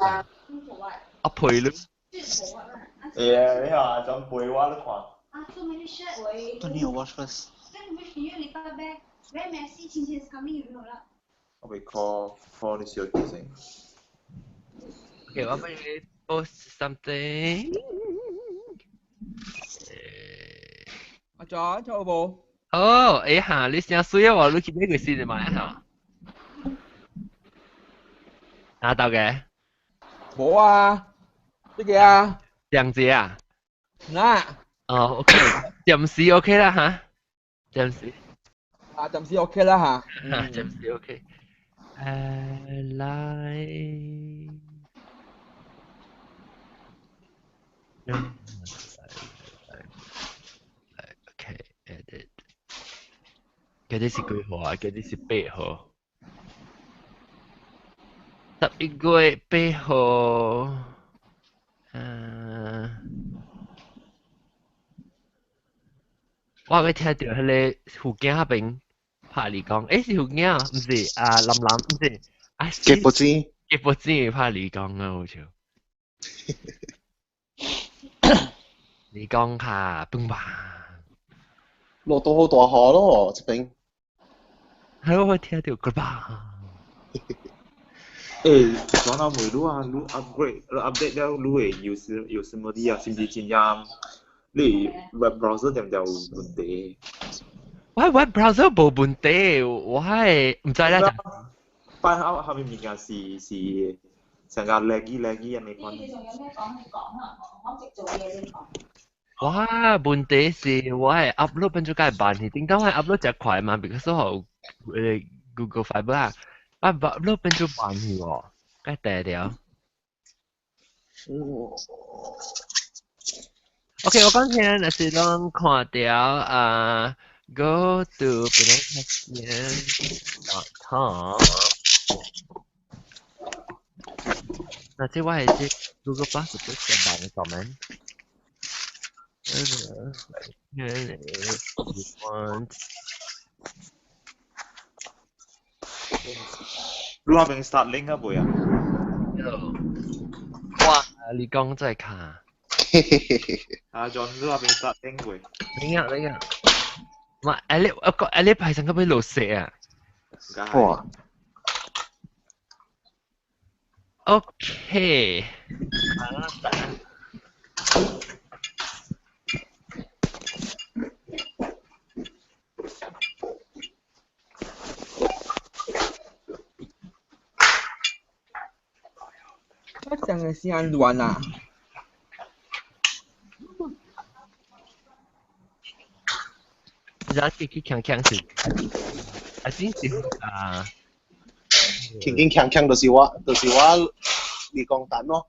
我陪你。你話想背我都看。Don't need to watch first.我被 call 你小弟先。Okay，我幫你 post something。阿仔，做冇？哦，哎哈，你想水啊？我你去買個新的買哈？拿到嘅？冇啊，呢個啊，這樣子啊？嗱，哦，OK，暫時 OK 啦哈？暫時啊，暫時 OK 啦嚇。嚇，暫時 OK。來。OK edit，嗰啲是幾號啊？嗰啲是8號。11月8號。我要聽到迄個福建那邊拍你講，誒是福建啊？唔是啊，南南唔是啊？幾部子？吉布真拍你講啊，好似。你講下崩吧。落到好大雨咯，這邊。係我會聽到個吧。講到每路啊，路 update 了路誒，有什麼啲啊？是唔是真啱？你 web browser 點有問題？我 web browser 冇問題，我係唔知啦。翻後面面嘅是成日 laggy 啊，你講。我問題是我係 upload 變咗梗係慢啲，點解我係 upload 隻快嘛？because 我Google Fiber 啊，我 upload 變咗慢啲喎，梗係掉掉。OK， 我剛才那是攏看到go to penetration.com， 那這我係這 Google Plus 嘅版嘅 comment。你那邊 start link 啊未啊？哇！你講再看。啊 John， 你那邊 start link 未？你啊，唔係你排上嗰邊落雪啊？哇！OK，我整嘅時間亂啊！而家去強是，I think 是輕鏘就是我你講單咯。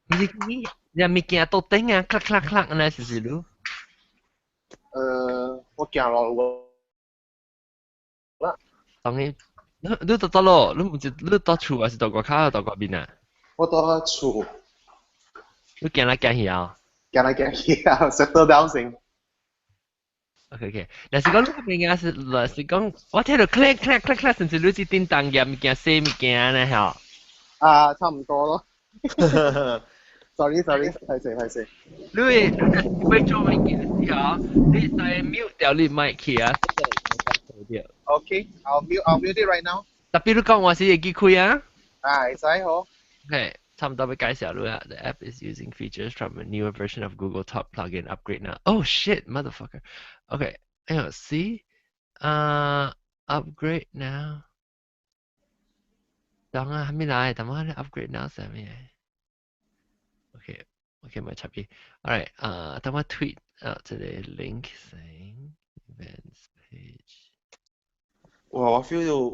唔是你物件都頂啊，clack 那是是咯。我行落啦。當然，你到咯，你唔是你到厝還是到外口到外邊啊？我到厝，你行來行去啊行來行去啊，settle down 先。？OK，但是講你邊個是講，我聽到 clack，甚至你是叮當嘅物件洗物件呢嚇。啊，差唔多咯。sorry，係勢。你會做物件時候，你使 mute 掉你麥去啊，對。Okay，I'll mute it right now。特別你講話是會記開啊？會使好。Okay，差唔多要介紹啦。The app is using features from a newer version of Google Talk plugin upgrade now. Oh shit, motherfucker. Okay, see? Upgrade now. 等啊，還沒來，等我 upgrade now 係咩？Okay，咪插嘢。Alright，等我 tweet out 這個 link saying events page。哇！我 feel 到有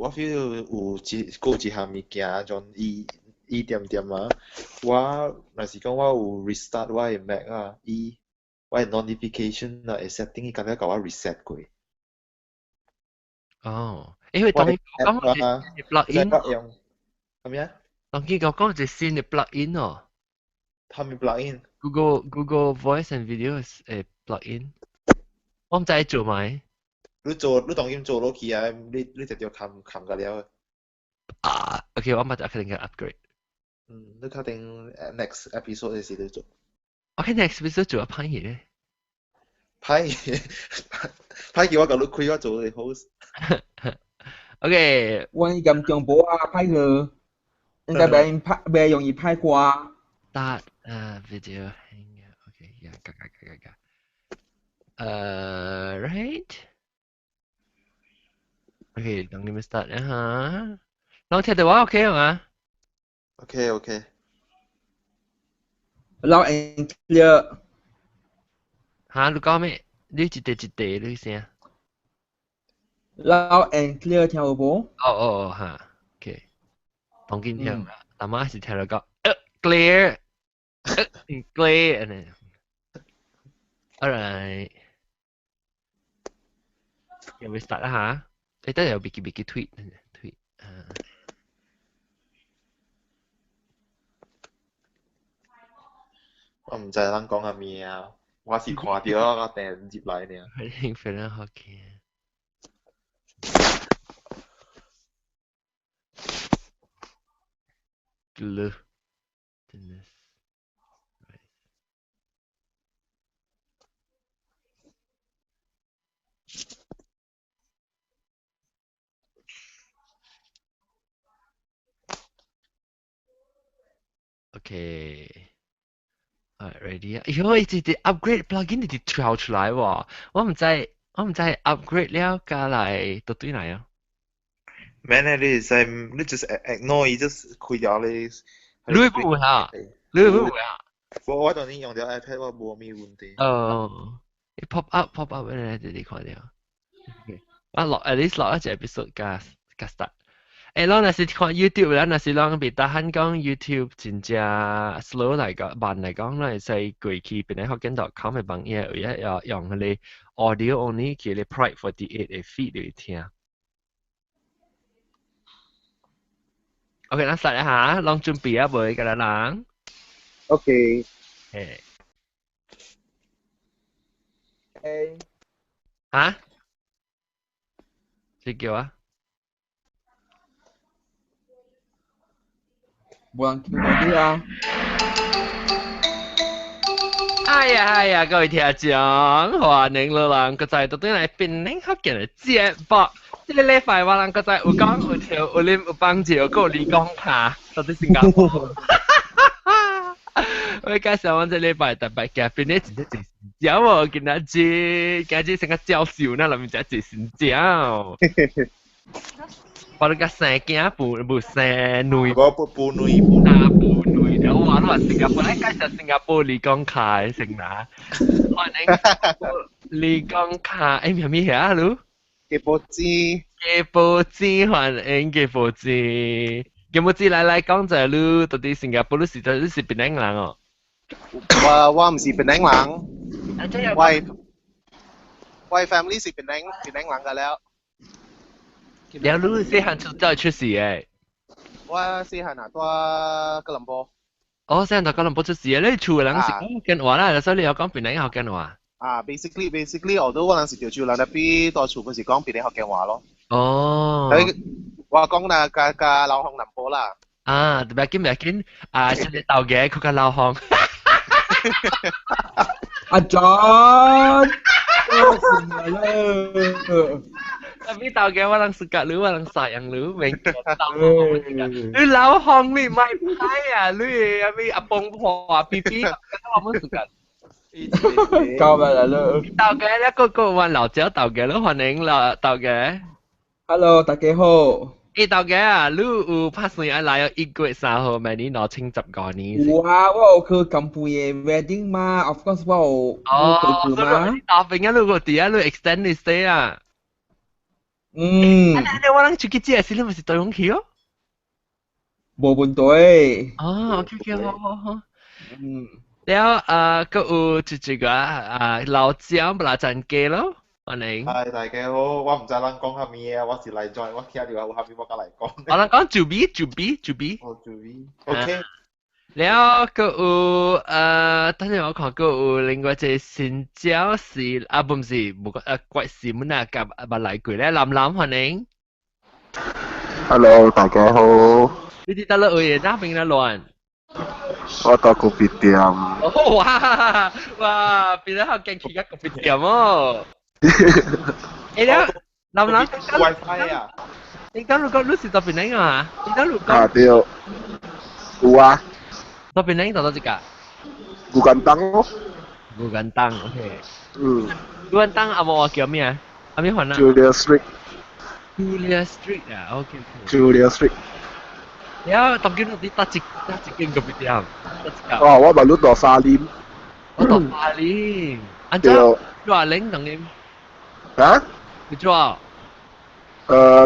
一項物件種伊點啊！我若是講我有 restart 我嘅 Mac 啊，我嘅 notification 啊，會 setting 敢若甲我 reset 過。哦，因為當佢講係 plugin，用係咩啊？當佢講係新嘅 plugin 哦。係咪 plugin？ Google Voice and Videos plugin， 我唔知做咪。你當然做落去啊！你直接冚個了。OK，我咪就肯定嘅 upgrade。你確定 next episode 嘅時你做？ OK，next episode 做一批嘢咧。派派叫我舊你開我做你 host。OK，萬一咁恐怖啊，拍佢應該比較容易拍啩。start video hangout. Okay, yeah, got. Right. Okay, 等你們 start 啦嚇。當聽到話 OK 係嘛？ OK。Loud and clear。嚇，你講咩？你一地你聲。Loud and clear 聽有冇？哦嚇 ，OK。當見聽啦，但係是聽到講clear，clear and then alright。有冇 start 啦嚇？你得有 bigi tweet。我唔知咱講下咩啊，我是看到我訂入來呢。非常好看。Goodness. Okay. Alright, ready 啊！喲，一直 upgrade plugin 一直跳出來喎，我唔知 upgrade 了加來到對嚟啊！咩呢？你just ignore，你 just 開咗你。你會唔會啊？你會唔會啊？我當然用咗 iPad，我冇咩問題。哦，你 pop up 咧，你看到。我落 at least 落一隻 episode 加 start。誒，咱若是看 YouTube 咧，若是咱別大漢講 YouTube 真正 slow 嚟講，慢嚟講，咱會使過去邊個福建.com 嘅網頁，有一用佢哋 audio only 叫你 Pride 48嘅 feed 嚟聽。OK，咱 start 一下，攏準備啊未？個人。OK。誒。誒。嚇？你叫啊？冇人叫我啲啊！哎呀，各位聽眾，歡迎你哋個在到對嚟邊領福建嘅節目。呢個禮拜我哋個在有講有跳有啉有幫照，有理講下，到底新加坡。我介紹我這禮拜特別嘉賓咧，真係最新椒喎，今日成個教授呢，裏面就最新椒。我哋個生囝不生女，我不女。然後我話新加坡，介紹新加坡理工卡先啦。歡迎理工卡，誒咩嘢啊？你？嘅報紙。歡迎嘅報紙。嘅報紙來講就係你到底新加坡你是邊個人哦？我唔是檳城人，我 family 是檳城人㗎了。แล้วรู้สิฮัน出在出事嘅。我細漢啊，在吉隆坡。哦，細漢在吉隆坡出事嘅，你厝人是講福建話啦，所以你有講檳城福建話。basically，我都嗰陣時條厝人入邊多厝嗰時講檳城福建話咯。哦。我講那個老鄉南坡啦。啊，唔緊，啊，出嚟鬥嘅，佢個老鄉。阿 John，我醒來了。Tapi tao kaya walang suka lu, walang sayang lu, main lu lao hong lu mai pai à, lu abi apong hoa pipi, tao không suka. 教咪嚟咯。Tao kaya là có one lão cháu tao kaya lu歡迎啦tao kaya. Hello，大家好。tao kaya lu拍算要來1月3號明年攞清10個年。哇，我有去金杯嘅 wedding 嘛 ，of course 我有去嘛。哦，邊個lu個啲啊？lu extend 你 stay 啊？嗯。你我諗住佢知係先，你咪是對空氣咯。冇問題。哦 ，OK， 好。嗯。แล้วก็จู่ๆก็老椒不拉真嘅咯，歡迎。係大家好，我唔知咱講下咩啊，我是嚟 join，我聽到有下邊我嚟講。我哋講จูบี。哦，จูบี，OK。แล้วก็當然我看過有另外一個新椒是唔是怪事們啊，夾冇嚟過咧，藍歡迎。Hello，大家好。你哋得啦，嘢那邊啦亂。我到個別店。哦，哇，變咗好勁企嘅個別店哦。誒啦，諗 WiFi 啊，你講如果你是特別靚啊？你講如啊果對，有啊，特別靚到咗一個？古簡單咯。古根當 ，OK。嗯古根當阿冇叫咩啊？阿咩換啊 ，Julia Street， ？Julia Street 啊，OK OK。Julia Street。แล้วตอนกินที่ตัดจิกกับพี่เดียมตัดจิกกับ 哦，我咪攞到沙林。我到巴黎，อันเจ้าตัวเล้งตรงนี้ 啊？พี่จ้า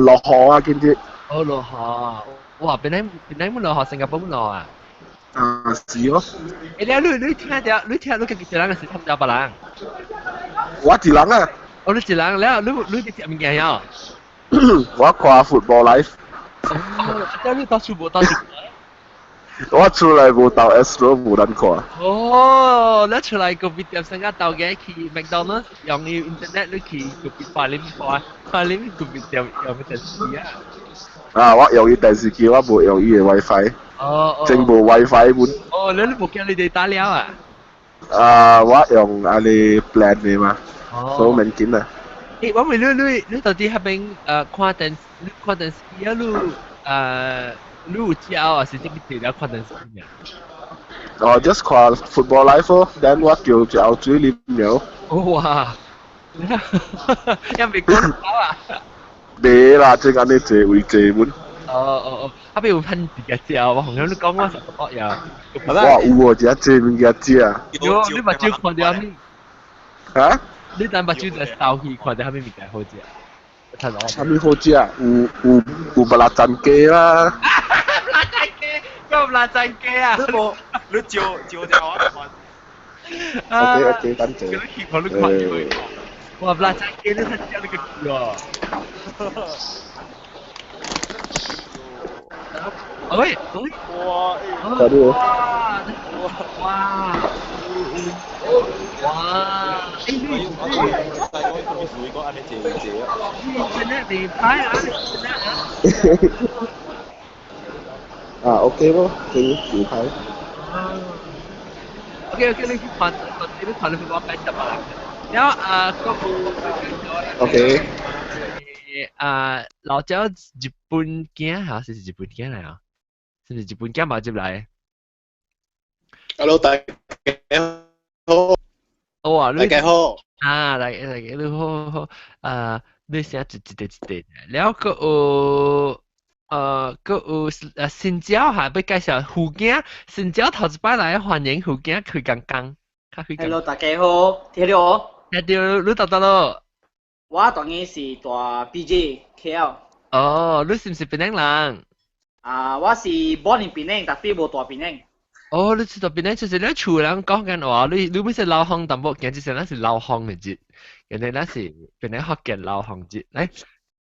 落河啊，見啲。โอ้โห哇เป็นไหนมึงเหรอสิงคโปร์มึงเหรออ่ะ啊，是咯。เอ้ยแล้ว你聽幾隻人嘅時參加巴蘭？我一人啊，哦，你一人แล้ว你啲物件呀？我看 football live，哦，咁你到處冇到處？我出來冇到 Astro 冇人看。哦，你出嚟個別店成日到嘅去 McDonald's 用你 internet 你去個別巴林個別店用嘅電視啊？啊，我用伊電視機，我冇用伊嘅 WiFi，哦淨冇 WiFi 本。哦，你冇叫你哋打了啊？啊，我用阿你 plan 嘅嘛，所以免緊啊。誒，我問你到底係邊看電視啊？你有教啊？是點樣了看電視咩？哦，just 看 football live 咯，then 我叫水啉了。哇！又未講到啊？未啦，即係安尼坐位坐滿。哦，後邊有噴自己照，我同你講我實覺有。哇，有喎，只坐面嘅只啊。喲，你目睭看到咩？嚇？你等目睭就掃去看到後面物件好食。睇到。啥物好食啊？有不辣盞雞啦。辣仔雞，有辣仔雞啊！你照條我看。 OK，等陣。我都看到。哇，辣仔雞你睇下你個叫啊！喂，哇！嗰啲哇！誒你細個嗰時會講安尼謝啊。internet 你拍啊？internet 啊？啊，OK 咯，幾時睇？ OK，你看你俾我擺入嚟。然後嗰個 OK。老椒日本鏡嚇，是日本鏡嚟啊？是唔是日本鏡買入嚟？ Hello，大家好。哦，大家好。啊，大家你好，你寫一แล้วก็新椒嚇，俾介紹福建新椒頭一擺來歡迎福建去剛剛，去剛。Hello，大家好，聽到我？聽到，你到咯？我當然是大 BJ KL。哦，你是唔是檳城人？我是 born in 檳城，但係冇大檳城。哦，你知道檳城就是你厝人講緊話，你唔是老鄉淡薄，其實咱是老鄉嘅節，人哋咱是檳城福建老鄉節。嚟，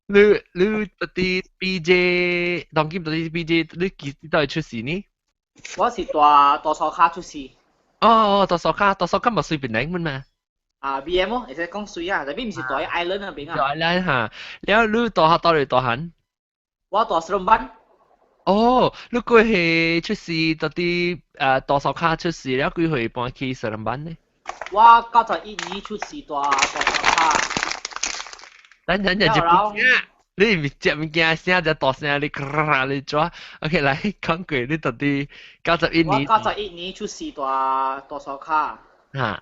你到底 BJ 當今到底 BJ 你幾時到出世呢？我是大沙卡出世。哦，大沙卡咪水檳城咩？BM 咯，而且講水啊，但係唔是大 island 那邊啊。大 island 嚇，แล้ว你大學到嚟大漢？我大石龍班。哦，你過去出世到底大沙卡出世，แล้ว幾歲搬去石林班呢？我91年出世大沙卡。等日本你唔接物件聲就大聲，你咔你抓。OK，嚟講句，你到底91年？我91年出世大沙卡。嚇。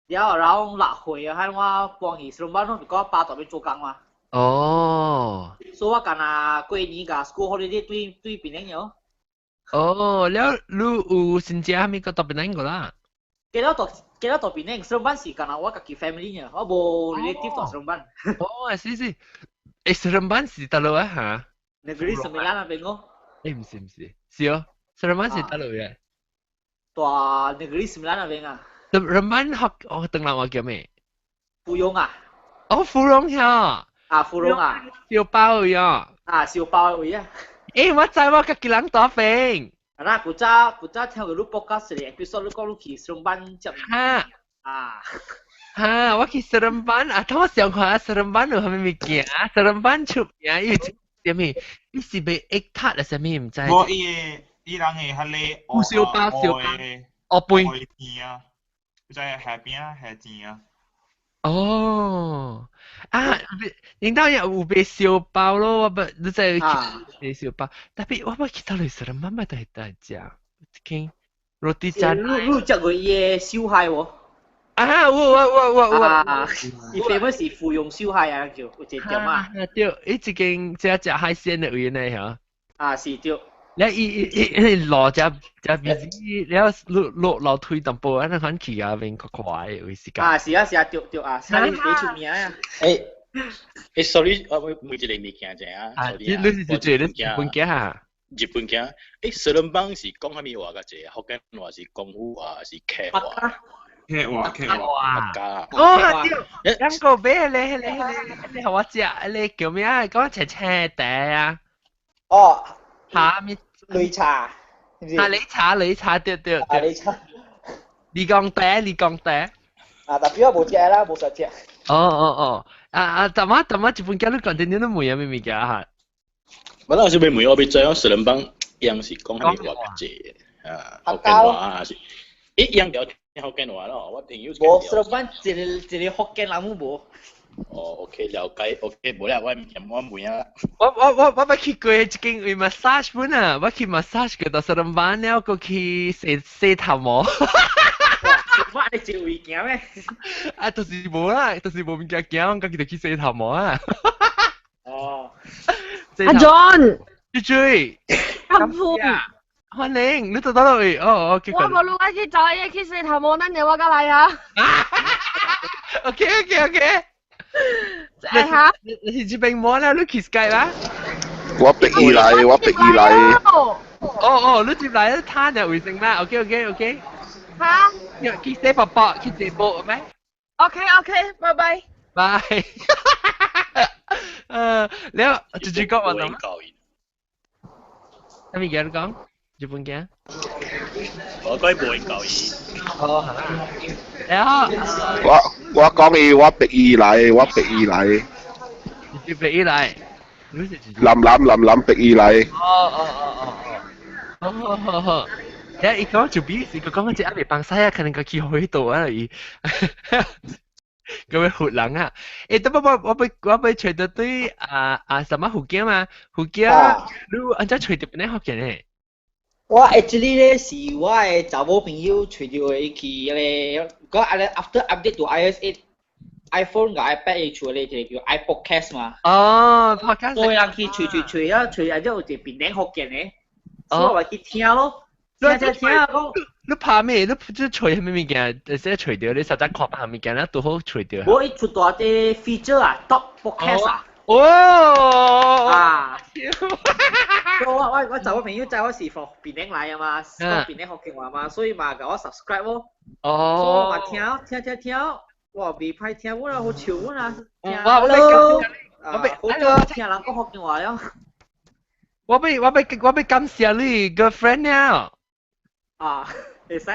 然後6歲啊，喺我搬去石龍班咯，我爸在邊做工嘛。哦。所以我近過年個 school holiday 對檳城咗。哦，แล้ว你有新疆咪個到檳城個啦？記得到檳城，石龍班是近我自己 family 嘅，我冇 relative 到石龍班。哦，是。誒，石林班是大陸啊嚇？Negeri Sembilan 那邊個？誒唔是，是哦，石林班是大陸嘅。大 Negeri Sembilan 那邊啊？石林班學鄧蘭話叫咩？芙蓉啊！哦，芙蓉呀！芙蓉啊！小包呀！小包位啊！誒，我知我自己人打飛。古早聽佢錄 podcast 嚟 episode 你講你去石龍班接。嚇！我去石林班我想看石林班有係咪物件石林班出名伊有啲咩？伊是被 egg tart 啊？啥物唔知？我伊伊人會迄個有燒包燒包哦背外錢啊，就係下邊啊下錢啊。哦啊，領導有賣燒包咯，我不你在賣燒包，但係我記得你食啦，媽媽都係大隻，傾 roti 你食過嘢燒蟹喎？啊，我啊，伊 famous 是芙蓉燒蟹啊，叫有一點啊。對，伊一間食海鮮的位呢嚇。啊，是對。你落只鼻子，了落推淡薄，安尼反起啊，變快有時間。啊，是啊，對啊，是你出名啊。sorry，我每一個物件啫啊。啊，你是做你日本嘅嚇？日本嘅，小籠包是講蝦米話嘅啫？福建話是功夫話是客話。客話。哦，對，兩個咩？你同我食，你叫咩啊？講斜斜地啊。哦。茶咩？擂茶。啊，擂茶，對。啊，擂茶。你講第。啊，但係我冇食啦，冇實食。哦。怎麼日本嘅你講啲都冇嘢咩物件嚇？我當時俾妹我俾做小籠包，樣是講蝦米話嘅啫，啊，福建話啊是，樣就聽福建話咯，我朋友。冇小籠包，一個福建人冇冇。哦 ，OK， 了解 ，OK， 冇啦，我妹啊。我去過一間去 massage 本啊，我去 massage 嗰度小籠包了，過去洗頭毛。哇！你做會行咩？啊，就是無啦，就是無物件行，我家己就去洗頭毛啊。哦。阿 John， 追，咁歡歡迎，你做到落去哦，我冇錄一去找一去洗頭毛，等陣我過嚟啊。OK。係嚇？你是邊摸啦？你 kiss 計啦？我逼伊嚟。哦，你接嚟啦，攤就回聲啦。OK。嚇？去洗薄薄，去洗薄咩 ？OK，拜拜。拜。แล้วจู่ๆก็ว่าต้องถ้ามีแกรู้ก่อนญี่ปุ่นแก我該冇人教伊。哦，แล้ว我講伊，我逼伊嚟，你ไปอีไรรู้สึก林逼伊嚟。哦，แล้วอีก講就比是個講只阿未幫曬啊，可能個機會到啊而。咁樣活人啊！但我被吹到對什麼福建嘛？福建你安怎吹到邊個福建呢？我 actually 咧是我嘅查某朋友吹到佢去咧，個after update to iOS 8 iPhone 個 iPad 嘅出咧就叫 iPodcast 嘛。哦 ，podcast。所以人去吹啊，吹咗有隻邊頂福建嘅，所以我咪去聽咯。聽講。你怕咩？你即係吹係咩物件？即係吹掉你實際看下物件啦，都好吹掉。我一出大啲 feature 啊 ，top podcast 啊。哦。啊。我找我朋友在我是從邊頂來啊嘛，講邊頂福建話嘛，所以嘛，我 subscribe 咯。哦。所以我嘛聽，哇，未歹聽喎啦，好笑喎啦。我聽人講福建話咯。我被感謝你 girlfriend 了。啊，會使。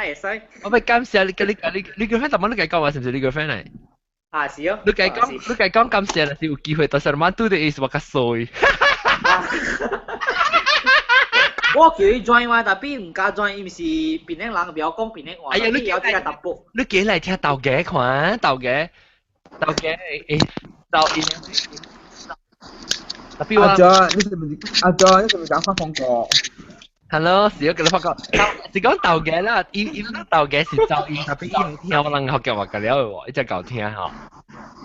我被感謝你 girlfriend 怎麼你講話是唔是你 girlfriend 嚟？啊，是哦。你講感謝啦，是有機會到時候嘟的意思我較衰。我叫佢 join 嘛，但係唔加 join，因為是邊頂人唔要講邊頂話，你有啲特別。你幾嚟聽豆嘅看豆嘅特別阿 John， 你是唔是講翻風格 ？Hello， 是嗰個發覺，是講豆嘅啦，因豆嘅是噪音，特別因聽我能學嘅話嘅了喎，一隻夠聽嚇。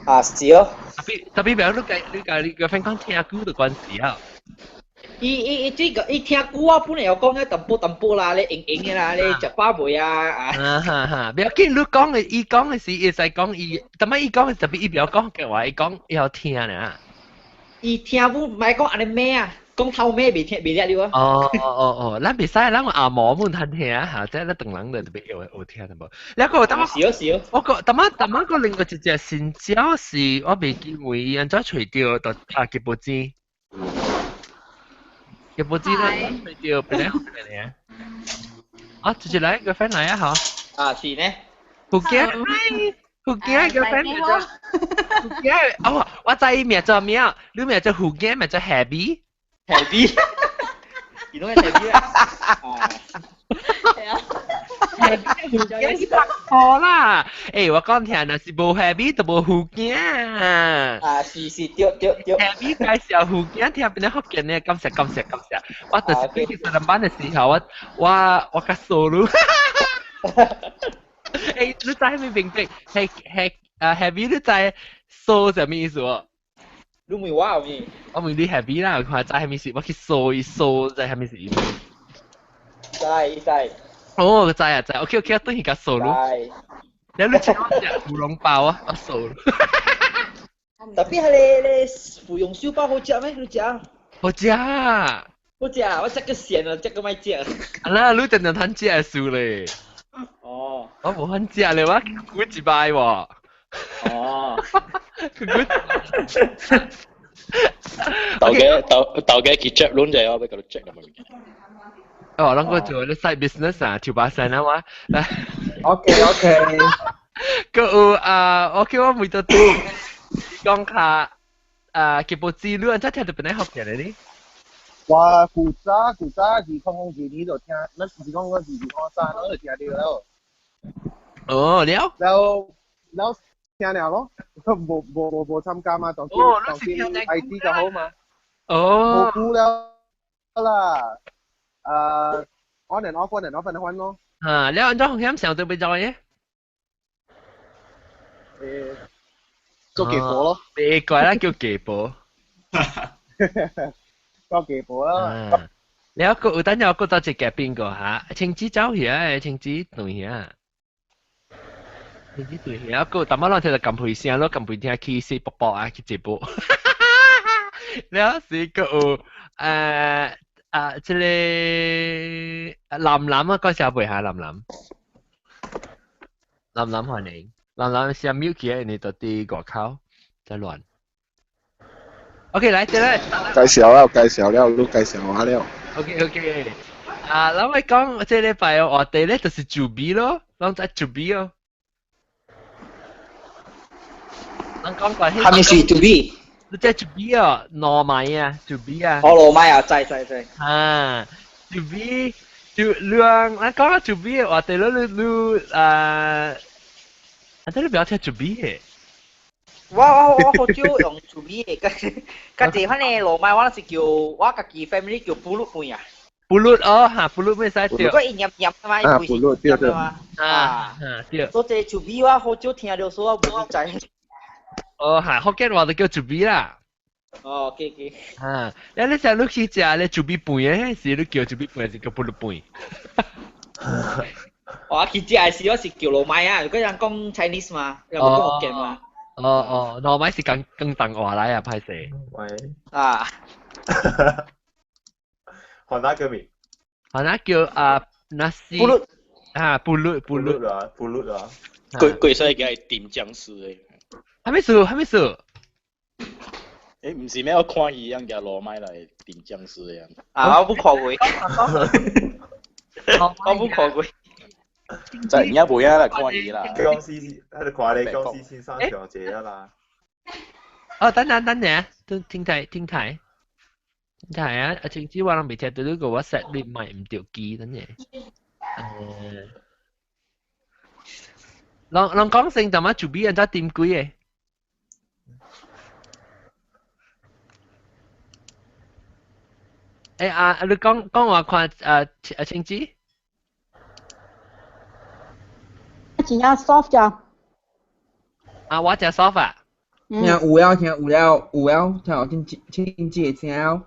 啊，是哦。特別表你個 friend 講聽歌的關係啊。伊聽歌啊，本來有講咧淡薄啦，你硬嘅啦，你食飽未啊？哈，不要緊，你講嘅，伊講嘅是，伊就講伊，但係伊講嘅特別伊不要講嘅話，伊講要聽啊。伊聽唔係講安尼咩啊？講頭咩未叻了啊？哦，咱袂使，咱阿嬷們通聽嚇，即係咱當人就特別有聽得無。你個等少，我個等下個另外一隻新椒是我未見過，安怎除掉就吉布茲。吉布茲咧，除掉邊咧嚟啊？啊，直接嚟個 friend 嚟啊嚇！啊，是呢。福建個 friend 名做福建，哦，我知伊名做咩？你名做福建名做 Happy。見到嘅 Happy Happy 拍拖啦！誒，我講聽，若是無 Happy 就無附件。是對。Happy 介紹附件，聽邊啲福建呢？感謝。我就是飛去上班嘅時候，我較傻咯。誒，你知係咪明白？係Happy 你知傻係咩意思喎？你問我有咩？我問你 Happy 啦，佢話知係咩事？我去傻知係咩事？知。哦，知啊，OK，我對佢較傻咯。你請我食芙蓉包啊，我傻咯。Tapi hale芙蓉燒包好食咩？你食？好食。我食個鹹啊，食個咪食。啦，你真係貪食嘅數咧。哦。我冇貪食咧，我估一擺喎。哦。豆嘅去 check 輪就有俾佢 check 咁樣。哦，咱個做咧 side business 啊，條把線啊嘛。OK。個有我叫我每度都講下嘅報紙，你真聽到邊啲學嘅咧？哇，古早是空住呢度聽，那是講嗰時講山嗰度聽到了。哦，แล้ว聽了咯，冇參加嘛，當時 IT 就好嘛。哦。冇估了啦。on and off 換咯。你按咗紅險上對邊做嘢？做技婆咯。別怪啦，叫技婆。做技婆啦。你有個等有個多隻嘅邊個嚇？青子走嘢，青子對嘢。青子對嘢，個但係我聽到撳配聲咯，撳配聽起死卜卜啊，去直播。你有時個即係藍啊，嗰時候背下藍歡迎，藍是 Milky 啊，你到啲國口真亂。OK，嚟接咧。介紹了，都介紹下了。OK，咱咪講即係禮拜我哋咧就是做 B 咯，咱在做 B 哦。咱講過係咪是 to be？你在做 B 哦，糯米啊，做 B 啊。哦，糯米啊，知。做 B，做兩，咱講到做 B，我哋你不要聽做 B 嘅。我好少用 to be 嘅，家己番嘅糯米我是叫我家己 family 叫布魯妹啊。布魯哦，布魯咩使掉？如果一入啊嘛，一杯入啊嘛。對。所以 to be 我好少聽到，所以我唔知。哦，福建話就叫做 B 啦。哦，OK。你成日去食咧做 B 飯嘅，是你叫做 B 飯還是叫布魯飯？我去食嘅時我是叫糯米啊，如果人講 Chinese 嘛，又唔講福建嘛。糯米是更淡話來啊，歹勢。喂。韓那叫咩？韓那叫nasi。布魯。布魯啊。貴使叫係點醬絲嘅。還沒數。唔是咩？我看伊樣叫糯米來點醬絲嘅樣。我冇看過。我冇看過。就而家冇啦，看伊啦。江思喺度看你江思先生長者啊啦。哦，等陣，聽睇啊！青子話我未聽到呢個 WhatsApp 你咪唔掉機等陣。人講聲就乜做 B 人家點鬼嘅？你講話看青子？真正 soft 咋？我只 soft 啊。聽有了，聽有青子嘅聲。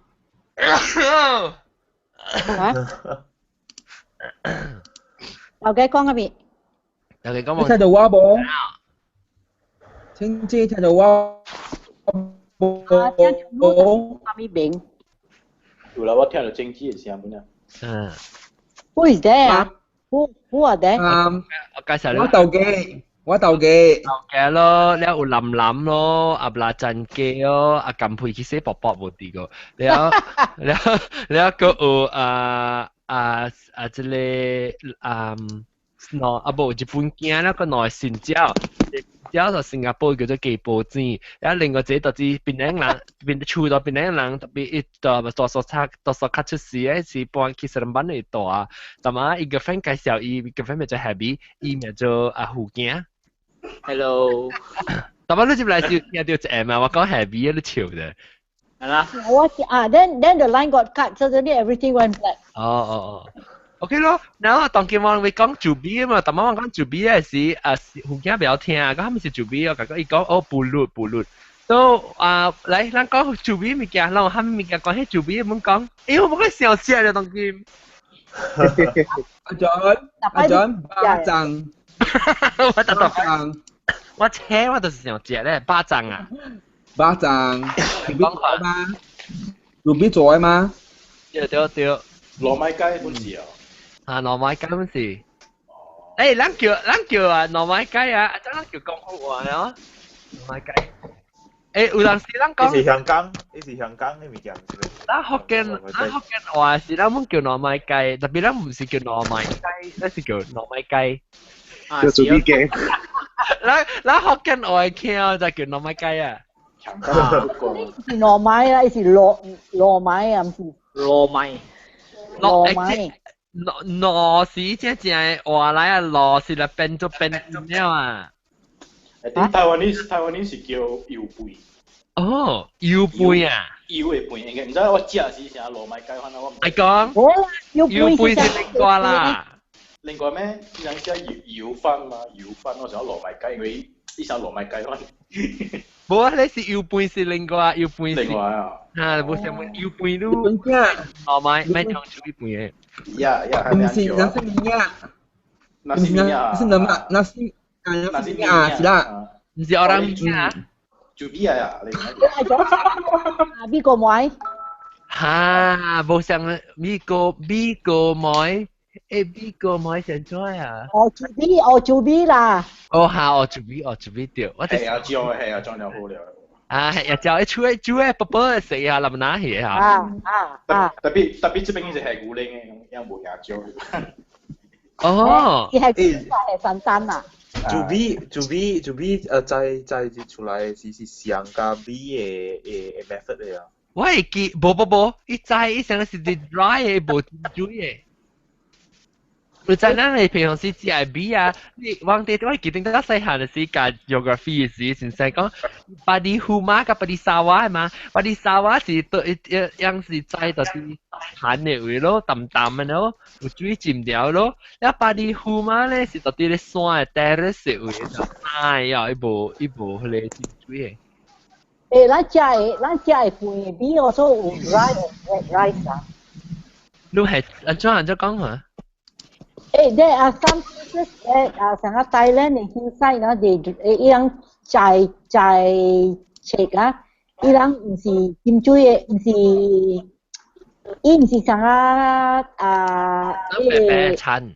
劉記講嗰邊。劉記講冇。聽到我冇？青子聽到我冇？阿咪明。有啦，我聽到青子嘅聲本啊。Who is there? Who are there? 我介紹你。我鬥技咯，你有林咯，阿拉真機咯，阿撳配起些薄薄冇啲個，你有個即係no 阿部日本鏡那個內線膠，條就新加坡叫做雞煲煎，然後另外一個就是檳榔人，厝到檳榔人特別一度多數卡出事咧，是搬去上班嚟度啊，但係伊個 friend 介紹伊個 friend 咪做 Happy， 伊咪做胡景。Hello。但係你接嚟是聽到隻嘛，我講 Happy 你笑啫。係啦。Then the line got cut, suddenly everything went black. OK 咯，然後當佢話會講主 B 啊嘛，但係我講主 B 咧是胡景比較聽啊，講係咪是主 B 啊？佢講伊講布律，都嚟，咱講主 B 物件，咱係咪物件講起主 B 唔講？我冇個小事啊，當佢。阿 John， 巴掌，我車我就是想食咧，巴掌啊！巴掌，你做嘅嘛？做邊做嘅嘛？對。糯米雞本事啊！糯米雞本事。咱叫糯米雞啊，咱叫廣府話咯，糯米雞。有陣時咱講。呢是香港嘅物件。咱福建話是咱唔叫糯米雞，特別咱唔是叫糯米雞，咱是叫糯米雞。叫做啲嘅。咱福建話聽就叫糯米雞啊。是糯米啦，是糯米啊，唔是糯米。糯是即係話來啊，糯是嚟變咗啊。台灣是叫油貝。哦，油貝啊。油嘅貝應該，唔知我食是啥糯米雞，反正我唔。係講。油貝是另外啦。另外咩？有隻油飯嘛，油飯我想糯米雞，因為呢首糯米雞可能。冇啊，你是油貝是另外，油貝是。另外啊。冇上面油貝都。糯米咩講做油貝嘅？呀，唔是nasi minyak，nasi minyak，是nasi minyak，是啦。唔是orang minyak。做咩啊？你邊個買？嚇，冇上邊個買？邊個買上咗啊？做 B 啦。嚇，做 B 掉。係啊，係啊，裝咗好了。係啊，就一煮寶寶食下，諗哪嘢嚇？特別這邊是係古靈嘅，有冇牙椒？哦。係神丹啊！做 B，再出來是上加 B 嘅 method 嚟啊！我係記，冇，伊成是啲 dry 嘅，冇煮嘅。你知咱你平常時食 B 啊，你忘記我記得得細漢嘅時間 geography 嘅時，先生講巴啲胡馬甲巴啲沙瓦係嘛？巴啲沙瓦是對樣是在到啲鹹嘅位咯，淡嘅咯，有水浸掉咯。一巴啲胡馬咧是到啲咧酸嘅 terrace 位就哎呀，一部佢哋浸水嘅。咱食嘅飯 B 我所有 rice 啊。你係安怎講嘛？There are some places at Sangha Thailand and hillside, they 伊切啊，伊人唔是浸水嘅，唔是伊唔是Sangha餐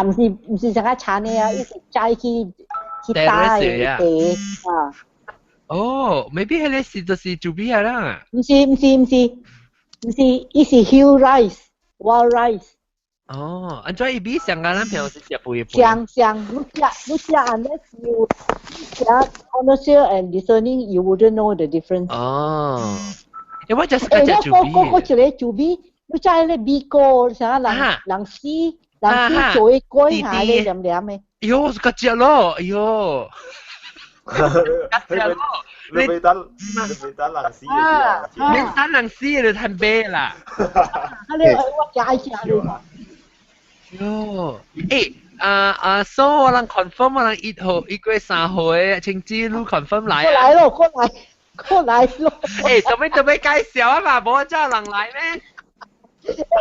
唔是Sangha餐嘅啊，伊是摘去打嘅啊。哦 ，maybe 係咧是就是做咩啦？唔是，伊是 hill rice, wild rice。哦，安怎伊比上個咱平時食飯？你食 unless you 食 commercial and discerning, you wouldn't know the difference. 哦，因為就是嗰隻做 B。嗰個做 B，你知咧 B 個啥人絲做嘅龜下咧黏黏嘅。喲，嗰隻咯，喲。你未等人死嘅時候，你等人死你睇咩啦？你我解釋下你。喲，所以我能 confirm 我能1月3號嘅請知你 confirm 來啊？過來咯。做咩介紹啊嘛？冇真人來咩？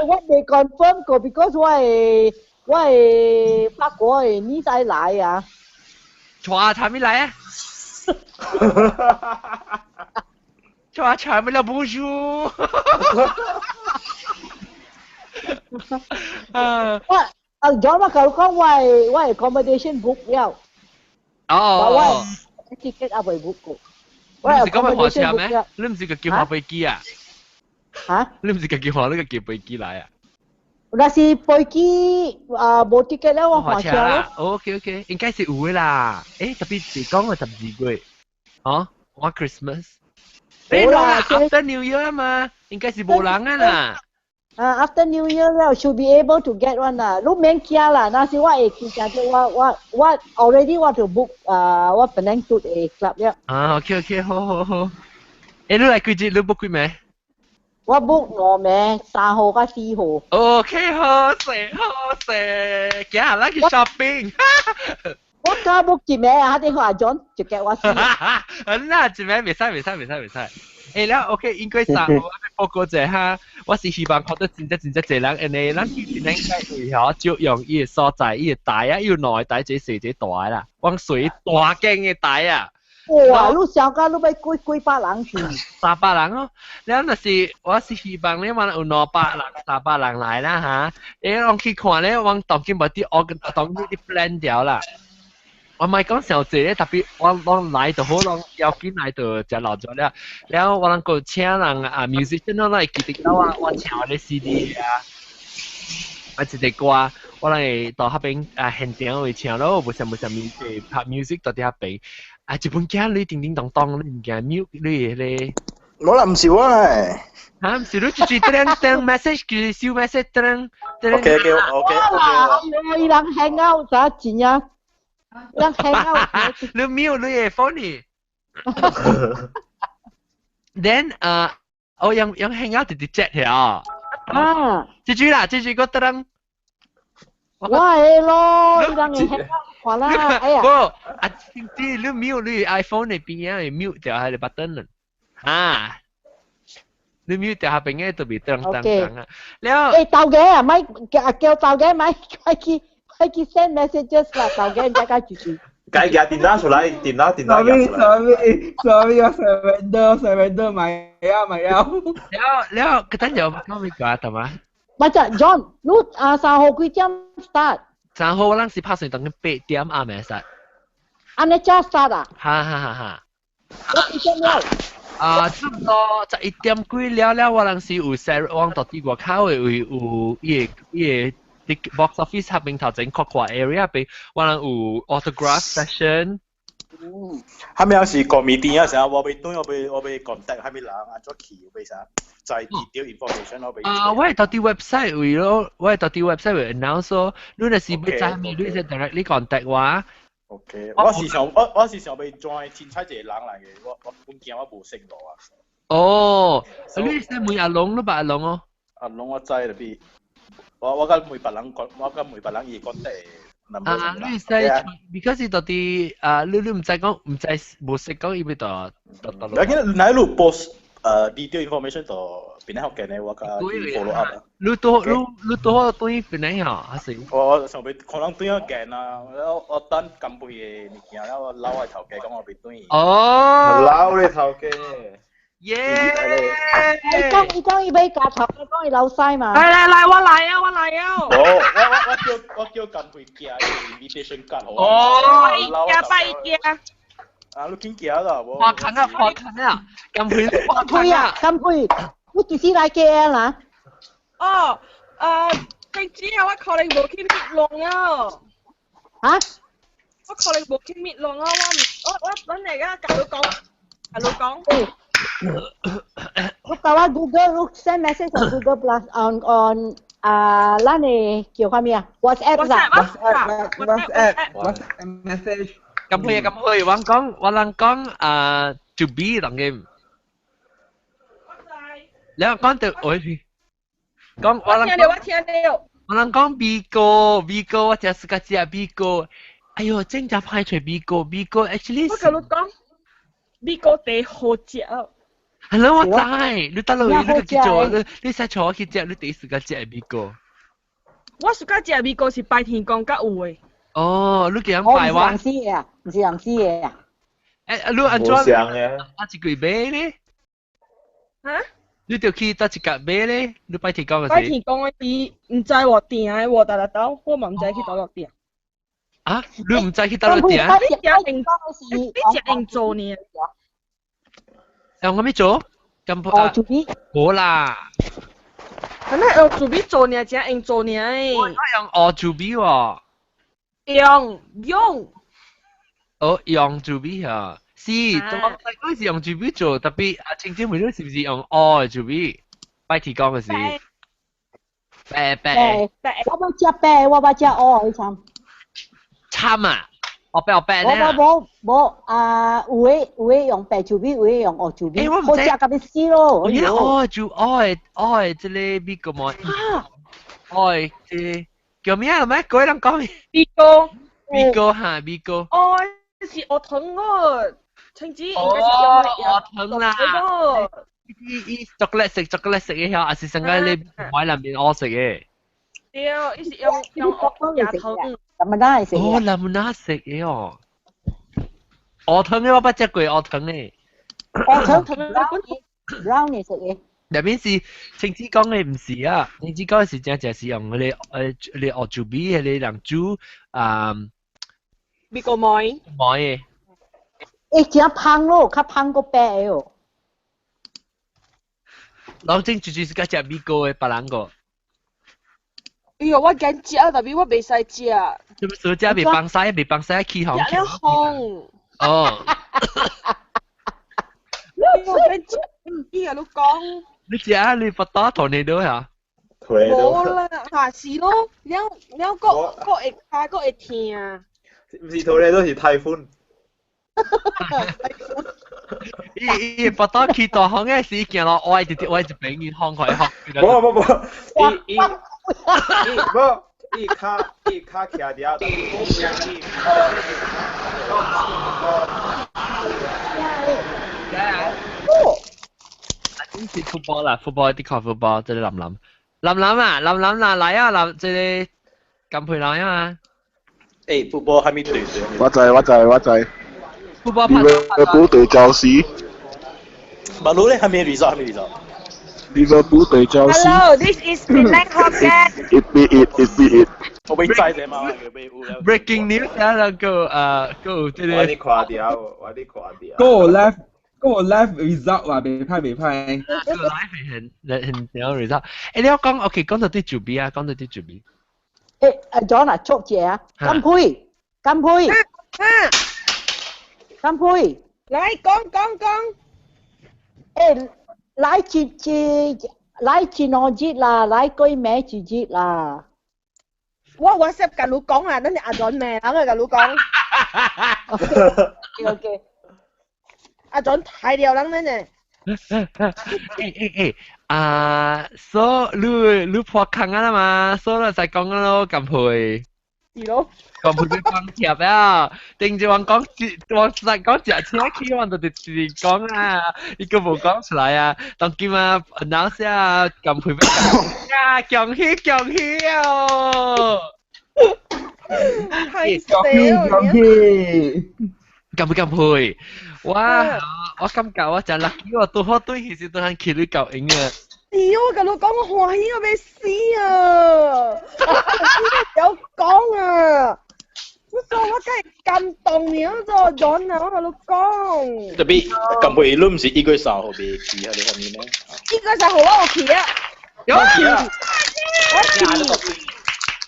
我未 confirm 過 ，because 我係法國嘅呢仔來啊。坐查咩來啊？坐查咩啦？Bonjour。John 佢講我 accommodation book 了。我 ticket 啊未 book 過。你唔是講咪火車咩？你唔是個叫下飛機啊？嚇？你唔是個叫下呢個叫飛機來啊？那是飛機冇 ticket 咧，我火換車咯。車啦，OK OK，應該是有嘅啦。特別是講個12月，我 Christmas。冇啦，after New Year 嘛，應該是冇人嘅啦。After New Year 了 should be able to get one 啦。你免驚啦，那是我會記住我 already 我就 book 我本來做嘅 club 了。OK OK，好。你來幾日？你 book 幾咩？我 book 我名3號加4號。OK，好勢，今日去 shopping。我家 book 幾名啊？啲阿 John 就叫我先。嗱，幾名未使。แล้วโอเค應該3號報告者哈，我是希望看到真濟人，因為咱以前應該會曉就用伊個所在，伊個台啊，要內台這細這大啦，往水大間嘅台啊。哇！你想講你要幾百人去？300人咯，แล้ว那是我是希望咧，我有200人、300人來啦哈，我去看咧，我當今冇啲當啲 plan 掉啦。我唔係講小姐咧，特別我來就好，要緊來就就留咗啦。แล้ว我個請人musician 都嚟記得我請我啲 CD 啊，我一隻歌，我嚟到嗰邊現場會請咯，冇什麼拍 music 到啲嗰邊。一本驚你叮叮當當，你唔驚 mute 你咧？冇啦，唔少啊。唔少，你住等 message 佢燒 message 等。OK。我伊人 hang out 咋錢啊？人 hang out。你 mute 你嘅 phone 呢？Then 我用 hang out 直接 chat 啊。接住個等。我係咯，伊人嘅 hang out。好啦，哎呀！你 mute 你 iPhone 裏邊啊，mute 掉喺你 button 啊，你 mute 掉下邊嘅特別當啊。แล้วเตาแกไม่เกี่ยวเตาแกไม่ใคร send messages 啦，เตาแก大家住住。計嘅電話出嚟，電話出嚟。Sorry，我 surrender 咪แล้ว個等陣我咪講係嘛？唔係 John，你3號幾點 start？ 3號我諗是拍成等緊8點啊，咪實。安尼早 start 啊？哈。我幾點了？差唔多11點幾了，我諗是有 Sarah 往到啲外口會有伊個 box office 下邊頭整擴闊 area 邊，我諗有 autograph session。係咪有時comedy 啊？成日我被 contact 係咪人啊？咗橋被啥？就係 detail information 我被。我係到啲 website 會咯，我係到啲 website 會 announce 咯。你若是要知咩，你就 directly contact 我。OK，我時常被 join 天差一個人嚟嘅，我本件我冇識到啊。哦，你係問阿龍咯吧？阿龍哦。阿龍我知啦，比我跟每別人而講得。你係 because 到啲你唔知講唔知冇識講伊邊度。有見你喺度 post detail information 度邊啲學嘅呢？我個 follow up 啊。你多對邊啲啊？還是？我上邊可能對咗鏡啊，我等近輩嘅物件，然後我撈喺頭嘅，咁我邊對。哦。撈你頭嘅。耶！你講伊俾夾頭，你講伊老細嘛？嚟，我嚟啊！我叫近輩寄 invitation card 好啊。拜嘢。啊，你見寄啦？花近啊！近輩花近啊！近輩，你幾時來寄啦？哦，正知啊，我可能冇去滅浪啊。嚇？我可能冇去滅浪啊！我揾嚟噶，教老講。Look kawan Google, look send message on Google Plus on lah ni kêu kami ah WhatsApp message 咁佢我講to be 當嘅，你講到我講我聽到，我講 Bigo 我只是個只 Bigo， 哎呦真係排除 Bigo actually 我同你講 Bigo 地好食。係咯，我知，你得咯，你去做，你使坐去食，你第一時間食係邊個？我暑假食邊個是白天講較有嘅。哦，你幾樣拜話？唔是人知嘅啊。你安怎？冇上嘅。一句買咧？嚇？你就去搭一格買咧？你白天講嘅事？白天講嘅事，唔知喎店嘅喎，大刀，我嘛唔知去倒落店。啊？你唔知去倒落店？你食應做呢？我咩做？咁冇啦。可能用做咩做呢？只用做呢？我用學做咩喎？用。哦，用做咩啊？是，我嗰時用做咩做，特別啊，青椒妹都是唔是用哦做咩？拜提講嘅是。白，我要食白，我要食哦，你參。參啊！我白咧。冇啊！有嘅用白做邊，有嘅用學做邊。好食咁啲絲咯。而家哦做哦，即係邊個冇？哦，即叫咩啊？咩？嗰人講咩？邊個嚇？邊個？哦，是學藤個，青椒。哦，學藤啦。依巧克力食嘅時候，還是成日你買入面我食嘅。對，依是用牙藤。咁咪得食。哦，咁咪得食嘅哦。學藤嘅我不食過學藤嘅。學藤brownie 食嘅。入面是青椒講嘅唔是啊，青椒講嘅是淨係用你學做咩你能煮邊個買？買嘅。誒，只香咯，較香過白嘅哦。老正住是嗰隻美國嘅白蘭個。哎呀，我驚食啊，但係我未使食。做乜所以未放曬起紅。食了紅。哦。我驚食唔知啊，你講。你食啊？你不打同你都呀？冇啦，下次咯，了個會痛。唔是同你都是泰寬。伊不打去大行嘅時見到我直接我就俾佢行開學。冇，伊卡徛掉，但係我今次 football 啦 ，football 啲 call football，即係林啊，嚟啊，即係咁陪來啊嘛。誒，football 還沒對。我知。football Liverpool 對Chelsea。馬路咧還沒 result。Liverpool 對Chelsea。 Hello, this is Penang Hokkien. It be it。我未知啫嘛，breaking news 啊，個即係。我啲垮掉。嗰個 live result 話未派。個 live 很有 result。誒，你講 OK，講到啲做咩啊？講到啲做咩？誒，阿 John 啊，捉住啊，金佩。嚟講。誒，來前我節啦，來居名住節啦。我 WhatsApp 跟你講啊，等你阿 John 咩？等佢跟你講。OK。阿 John 睇掉人咩呢？所以你破坑啊嘛，所以就講咯，咁配。係咯。講配佢講貼啊，定住講隻車企往度直講啊，呢個冇講出來啊，當今啊 announce 啊，咁配咩啊？恭喜哦！係咁配，哇！我感覺我真 lucky， 我到好對其實都係企你夠贏啊！我跟你講，我歡喜我未死啊！有講啊！我梗係感動了咗，John啊！我同你講。特別咁佢都唔是1月3號未期喺你後面咩？1月3號我期啊！有期啊！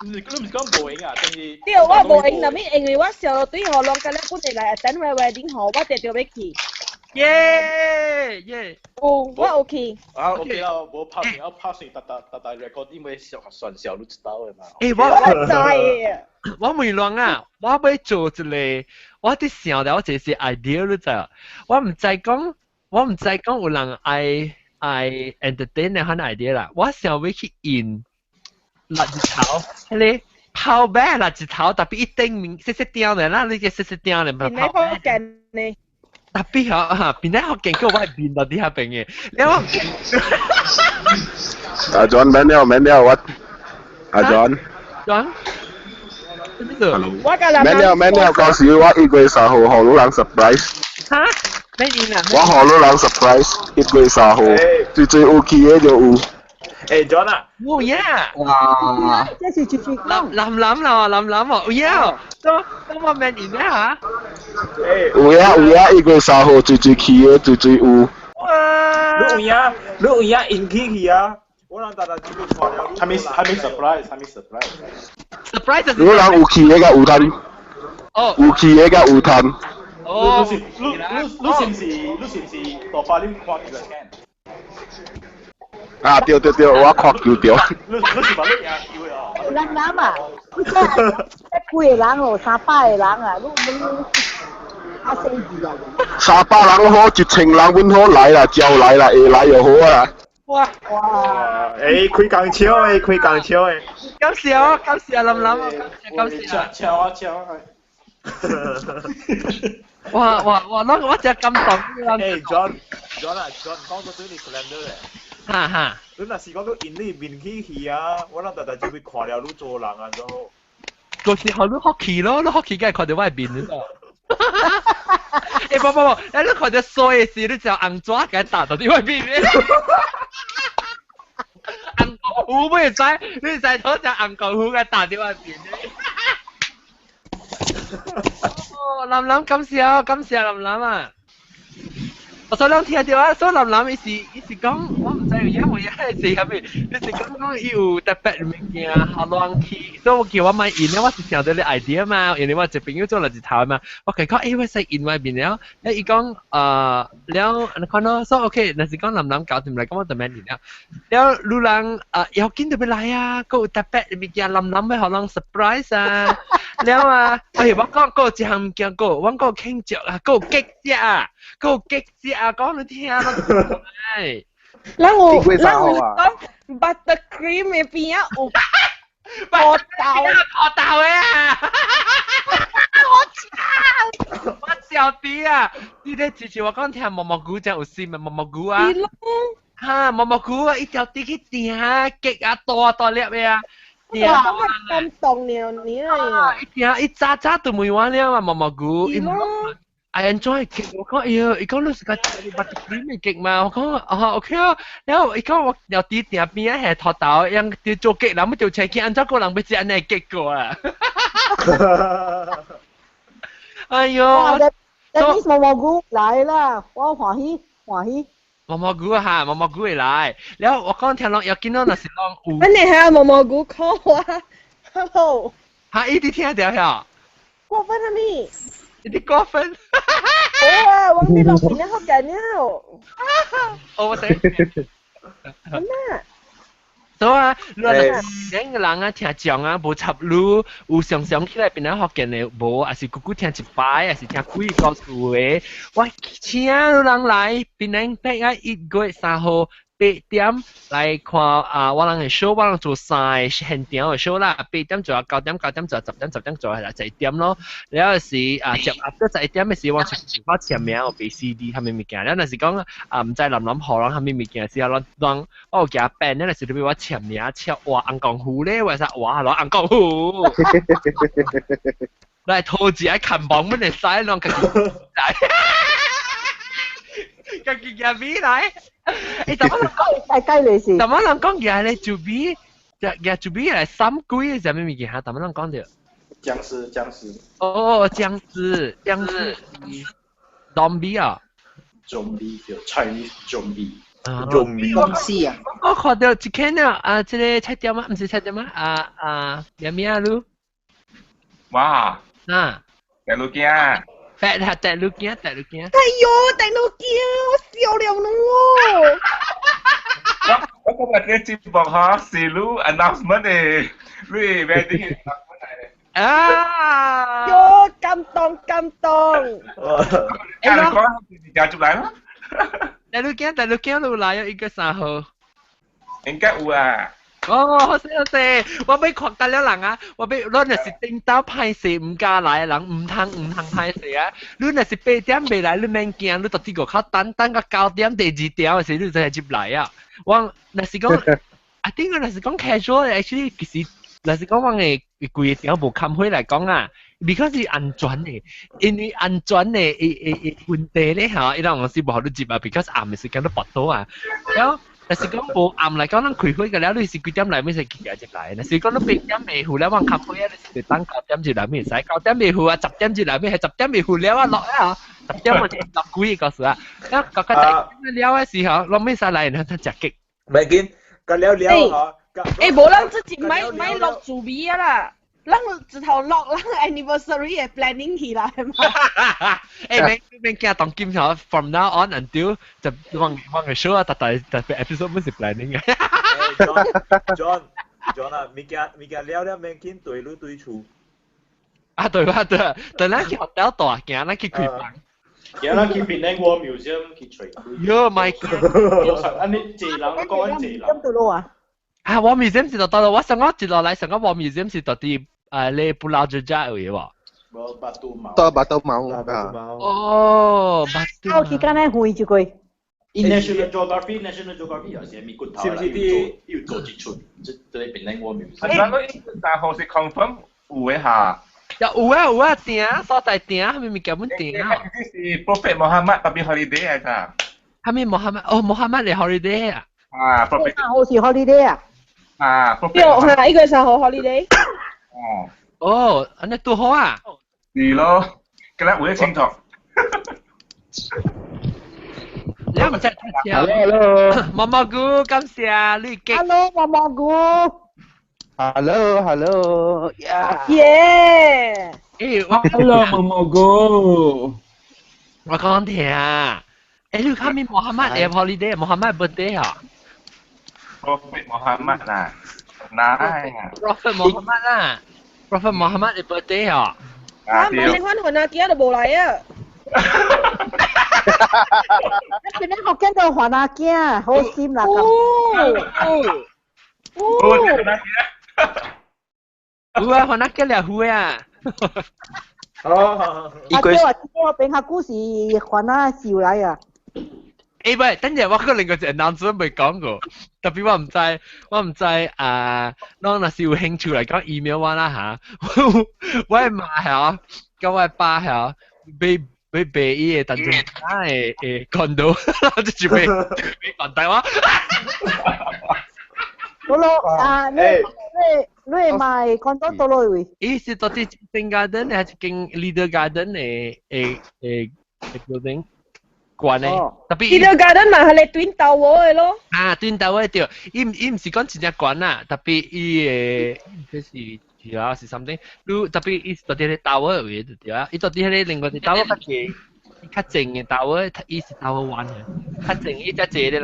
你唔是講冇贏啊？對，我冇贏，但係因為我小隊學兩個咧本嚟嚟 attend 我 wedding 號，我哋就要去。耶！哦，我 OK。OK 啦，我拍片，我拍成大 record，因為算小都知道嘅嘛。我知。我未亂啊！我要做一個，我啲想了一個 idea 你知啊？我唔知講有人愛 entertain 呢款 idea 啦。我想要去印垃圾頭，迄個泡咩垃圾頭，特別一頂面色雕嘅啦，你嘅色雕嘅咪泡咩？特別嚇，邊啲學勁，佢話係邊度啲下邊嘅，你話？阿 John 免了，我阿 John。 免了，到時我1月3號學老人 surprise。嚇？咩嘢啊？我學老人 surprise，1月3號，最有去嘅就有。John 啊！有呀！哇！這是最講。諗啊！有呀！都我咩嘢嚇？有呀！1月3號最去嘅，最有。哇！你有影引起去啊！我人大就會看了。還沒 surprise。surprise 如果人有去嘅有攤，有去嘅有攤。哦。你是唔是大把你看幾個 can？啊對，我看球對。你是話你贏球啊？人啊，你真係幾個人哦，300個人啊，你啊死字啊！300人好，1000人阮好來啦，招來啦，會來就好啊！哇！誒，開工超誒，開工超誒！搞笑，諗啊，搞笑。超啊！哇！我只感動。誒 ，John 講到對你 calendar 咧。哈！你若是講到印尼面去啊，我諗大就會看了你做人啊都。嗰時候你學期咯，你學期梗係看到外邊嘅。不，你看到衰嘅事，你就硬抓嘅打到啲外邊嘅。硬狗虎不如使，你使拖隻硬狗虎嘅打啲外邊嘅。哦，林咁笑，林啊！我所諗聽到啊，所以林伊是講，我唔知有冇嘢係係咪？你是講有特別物件，好亂去，所以我叫我買印咧，我是聽到你 idea 嘛，因為我一朋友做了一頭嘛，我佢講誒，我使印外邊了，伊講了，你看咯，所以 OK，那是講林搞掂嚟，咁我就買印了，了路人要見到要來啊，個有特別物件，林要好人 surprise 啊，了啊，我講個一項物件個，我個慶祝啊，個激節啊。個激節啊，講你聽咯，係。然後講 buttercream 嘅邊啊，有破豆嘅啊！我笑啲啊！呢啲次次我講聽毛毛菇就有線咪毛毛菇啊！嚇毛毛菇啊！一條啲去定啊，激啊多粒嘅啊！哇！我感動了你啊！一炸都冇玩了啊，毛毛菇。I enjoy 極，我講哎呀，伊講你是個 buttercream 嘅極嘛，我講OK 啊，然後伊講我有啲定邊啊係托豆，樣啲做極，然後就請見按照個人俾隻安尼極過啊。哎呦，那毛毛菇來啦，我歡喜。毛毛菇啊，毛毛菇會來，然後我講聽落有見到那是浪有。你係毛毛菇 call 啊 ，hello。嚇，依啲聽到呀？過分啊你！你過分。好啊，往啲落邊咧好緊要。我睇。咩？對啊，你話兩個人啊聽講啊，無插路，有常起來邊咧學見嘅無，還是姑姑聽一擺，還是聽幾個故嘅。我請人來，邊咧逼啊1月3號8點來看我人嘅 show， 我人做晒現場嘅 show 啦，8點做9點做10點做係啦，11點咯。然後是接到11點嘅時，我簽名我俾 CD 係咪物件？然後是講唔知林何人係咪物件時候，讓我有夾 band 咧，是俾我簽名簽哇硬鋼虎咧，為啥哇攞硬鋼虎？來拖住喺琴房乜嚟晒，讓佢佢叫咩嚟？誒，怎麼諗講嘢咧？就比嚟三鬼係咩物件嚇？怎麼諗講嘅？僵屍。哦，僵屍 ，zombie 啊 ，zombie 叫 Chinese zombie。zombie 啊！我看到一間啊，這個菜店啊，唔是菜店啊，咩啊路？哇！大陸鏡。大陸鏡。哎呦，大陸鏡，我笑了咯！我今日嘅節目嚇是錄 announcement 嘅，你 ready 啊！喲，感動！大陸講你家出來嗎？大陸鏡錄來1月3號。應該有啊。哦，好勢！我俾擴大了人啊！我俾攞那是頂到派4唔加來人，唔通派4啊！你那是8點未來，你免驚，你到啲個靠等個9點第2點嘅時，你就係接來啊！我那是講，I think 我那是講 casual，actually 其實那是講我嘅貴嘅點無襟開嚟講啊 ，because 係安全嘅，因為安全嘅問題咧嚇，伊拉我是無好你接啊 ，because 暗嘅時間都拔到啊，然後。但是講無暗嚟講，咱開會嘅了，你是幾點來咪是幾點入來？但是講你8點未赴了，我開會啊，你是等9點入來咪使，9點未赴啊，10點入來咪係10點未赴了啊落啊，10點我就落幾個時啊，咁個10點了嘅時候，落咪使來，然後他食激。唔係見咁了嚇。無咱自己買落主味啦。咱直頭落咱 anniversary 嘅 planning 起來嘛。免驚當今朝 from now on until 就往個 show 啊，特 episode 唔係 planning 嘅。John 啊，咪驚了免見對路對厝。啊對，咱去 hotel 大行，咱去開房。行，咱去檳城 War Museum 去吹。喲，my god！ 安尼一人講緊一人。啊，War Museum 是到我上個接落來上個 War Museum 是到啲你布勞ဂျ加嘅喎。冇Batu Mau。到Batu Mau。哦，Batu。我去間咧會住佢。National Geography 有時咪骨頭啦，要做一出，即係檳城 War Museum。嗱，我3號是 confirm 有嘅下。有啊，訂所在訂，係咪咪叫本訂啊？呢是 Prophet Muhammad tapi holiday 啊，咋？係咪Muhammad 嚟 holiday 啊？啊，Prophet。3號是 holiday 啊？啊，Prophet。係1月3號 holiday。哦，安尼都好啊。是咯，今日會清楚。你唔使睇笑。毛毛菇，感謝你嘅。Hello， 毛毛菇。Hello， 耶！Hello， 毛毛菇。我講聽啊，你睇咪 Muhammad 嘅 holiday，Muhammad birthday 啊。Prophet Muhammad 啊，嗱。Prophet Muhammad 啊 ，Prophet Muhammad 嘅 birthday 啊。啊，冇你翻雲啊，幾日都冇嚟啊。你邊學緊到華納驚，好閃啦咁。有啊，華納驚了會啊。哦。我俾下故事華納笑嚟啊。誒喂，等陣我個另外一個 announcement 未講過，特別我唔知當若是有興趣嚟講 email 我啦嚇，我係媽嚇，咁我係爸嚇，俾伊嘅當中誒condo，即係俾講大話。多羅你賣condo多羅位？伊是到底Spring Garden還是經 Leader Garden 嘅building？關咧，特別。Leader Garden 咪係你Twin Tower嘅咯。啊，Twin Tower 對，伊唔是講真正關啦，特別伊即是主要是 something， 特別伊到底係 Tower 位對啊，伊到底係另外啲 Tower 較濟，較靜嘅 Tower，伊是 Tower One 嘅，較靜伊只濟啲人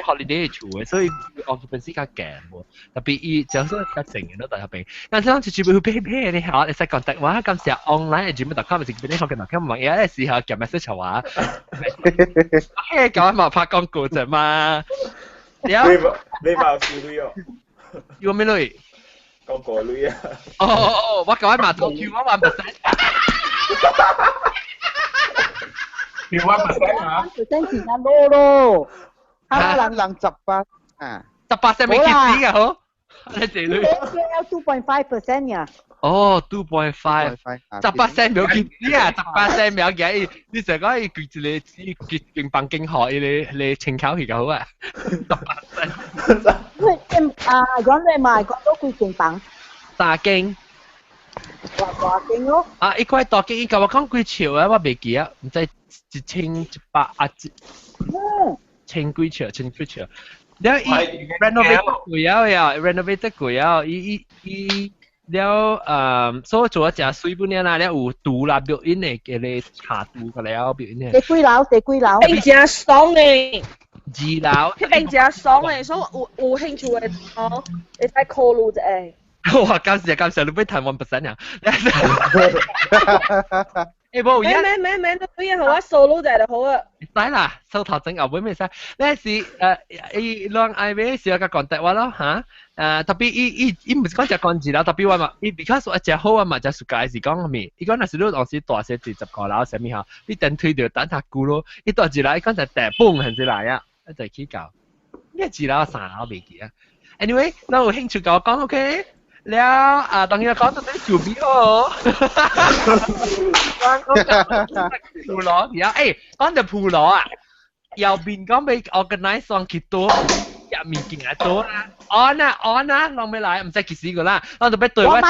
holiday 住嘅，所以 occupancy 較勁喎，特別伊就算較靜嘅都特別。但係我直接會俾你嚇，你使講得話咁時候 online gmail.com 咪直接俾你學嘅嗱，咁唔係有啲時候夾 message 話，咁樣咪拍廣告啫嘛。你冇笑女哦？要咩女？講個女啊！哦，我講埋套票1%。票1%啊？1%時間多咯，可能18啊，18%未結止㗎好，你哋女。2.5% 呀。哦 ，2.5，18% 冇結止啊，18%冇嘅，你成個要結你結勁棒勁學，你請考去就好啊，18%。講你賣講到佢勁棒。大勁。大勁咯。啊，一塊大勁，伊甲我講幾兆啊，我未記啊，唔知1100啊，1000幾兆。แล้วอี renovate 過呀 renovate 過呀，伊了所做一隻水本了啦，了有杜啦表演嘅嘅咧茶杜個了表演嘅。第幾樓？並正爽嘅。2樓。並正爽嘅，所以有興趣嘅哦，你使 call 路啫。哇！今時你俾談1%啊！誒冇咩，都可以好啊 ，solo 就係好啊。使啦，收頭整牛會咩使？呢是伊讓愛尾時個講得話咯嚇，特別伊唔是講只講字啦，特別話嘛，伊 because 我只好啊嘛，只暑假是講咩？伊講那時都當時大些40個樓上面嚇，你等推掉等下估咯，伊大字啦，伊講就第嘣係先嚟啊，一齊起搞，呢字啦3樓未記啊。Anyway，那有興趣跟我講 OK？แล้วตอนนี้เขาจะได้จูบพี่โอพูล้อเดี๋ยวก้อนจะพูล้อ要บินก็ไป organize สองกี่ตัวอยากมีกี่ตัวนะอ๋อนะลองไม่ไล่唔使幾時個啦，我就俾對我 Twitter。我買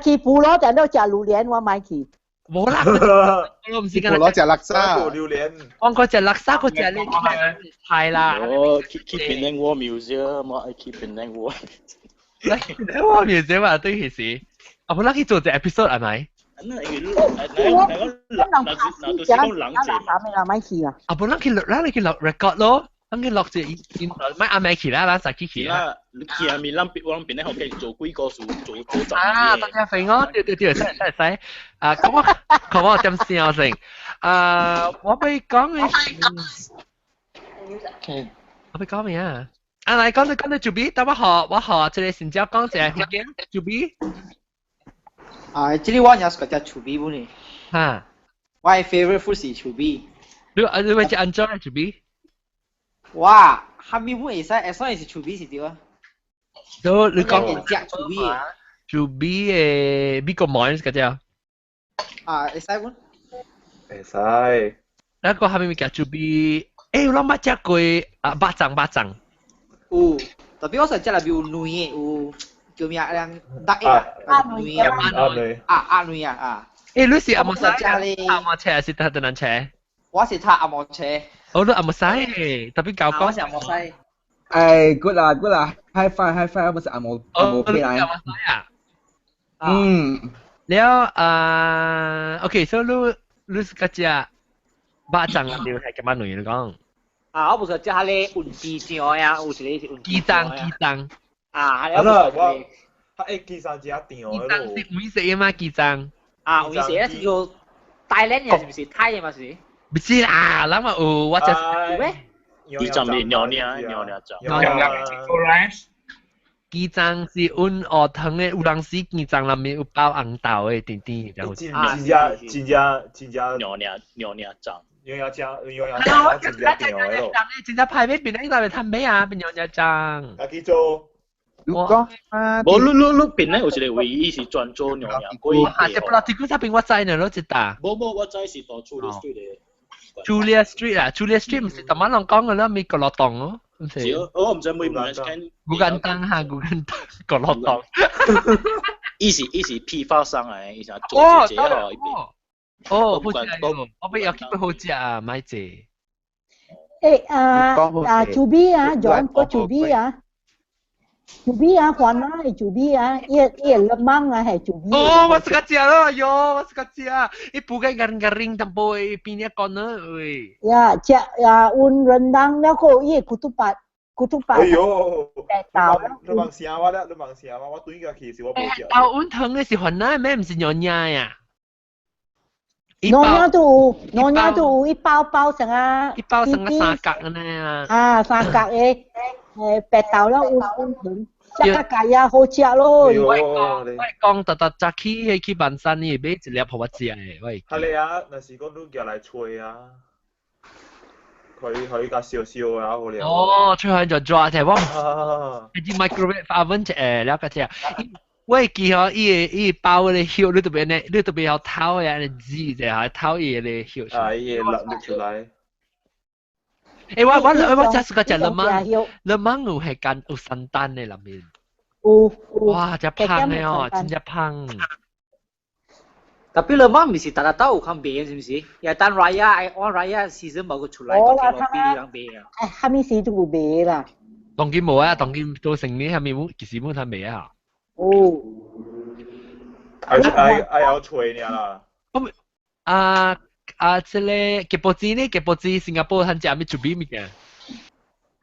去，พูล้อแต่เราจะรู้เรียนว่า買去。冇啦，我唔是我攞隻垃圾，榴蓮。我嗰隻垃圾嗰隻你係啦。我 keep Penang War Museum，我愛 keep Penang War。我面寫話對其時，我冇啦去做隻 episode 係咪？嗱，到時講冷靜。啊，冇啦去錄啦，你去錄 record 咯。咁佢落住現在咪阿 Maggie 啦，實機器啦。你下面諗我諗邊咧學嘅做幾個數做嗰陣啊，大家肥我，對，使。啊，咁我點先先？我俾講嘅，我俾講咩啊？啊，你講到做 B， 但我學即係先至講隻做 B。啊，這裡我有個叫做 B 本嚟。嚇。我 favorite food 是做 B。你會只 enjoy 做 B？哇，下面會使 as long as 廚 B 是點啊？都你講只廚 B 嘅。廚 B 嘅邊個 moins 嘅啫？啊，會使冇？會使。那個下面咪叫廚 B， 誒，我諗乜只佢啊巴掌。有，特別我想只係有女嘅，有叫咩啊？大嘅阿女嘅。阿女啊。誒，你是阿莫西？阿莫車是特登人車？我是他阿莫車。哦，你阿莫西，特別搞講。我是阿莫西。good 啦 ，high five， 我是阿莫飛來。阿莫西啊。แล้วOK，所以你是個只巴掌啊？你係咁樣類嚟講。啊，我不是只係咧運機掌呀，有時咧是運機掌。啊，係啊，我係機掌只一定哦。機掌是會食嘛？機掌。啊，會食咧是叫大連嘅，是唔是？泰嘅嘛是？唔是啦，諗下我就咩？機掌你尿掌。機掌是阮學堂嘅，有人是機掌裡面有包紅豆嘅甜甜，然後真尿掌。真派俾邊啲嚟探咩啊？邊尿掌？阿基做。冇你邊咧有一個唯一是專做尿掌龜。啊，只不過啲嗰邊我知呢，咯只打。冇，我知是到Julia Street 嘅。Julia Street 啊 ，Julia Street 唔是特晚浪講嘅啦，咪角落檔咯，唔是。我唔知每門間。古間燈嚇，古間燈角落檔。伊是批發商嚟，伊是做姐姐哦。哦，好食我俾有幾杯好食啊，買姐。chủ bí á, John có chủ bí á. Chủ bí á, Juan á, hay chủ bí á, yên lâm mang á, hay chủ bí. Oh, mas kecil lah, yo, mas kecil. Ibu kayak garing-garing tempo pinya kono, oi. Ya, un rendang đó cô, iya kutupat.哎呦，你忙啥话啦？你忙啥话？我对个其實我冇食。un thằng này是Juan á,咩唔是Nyonya呀？Nyonya tu, 一包包成啊，一包成個三角嘅呢。啊，三角嘅，白豆啦，un thằng，一個雞啊，好食咯。我講特去萬山呢，買一粒好我食嘅，喂。係你啊，那是講你叫嚟吹啊。佢個少少啊，好了。哦，吹開就抓嘅，我係啲 microwave oven 誒，了解啫。我記得伊包咧香，你特別要偷呀，你知啫，係偷嘢咧香。啊，伊落出來。誒，我真係個隻勒芒有係間有散蛋嘅裡面。哇，隻胖嘅哦，真係胖。Tapi lemang mesti tak tahu kan B是不是？ya dan raya season baru出來個 B 樣 B 啊。下面是做 B 啦。當然冇啊，當然到成年下面冇，其實冇睇未啊。哦。I 有吹你啦。咁即係吉布茲新加坡很正咩做 B 咩嘅？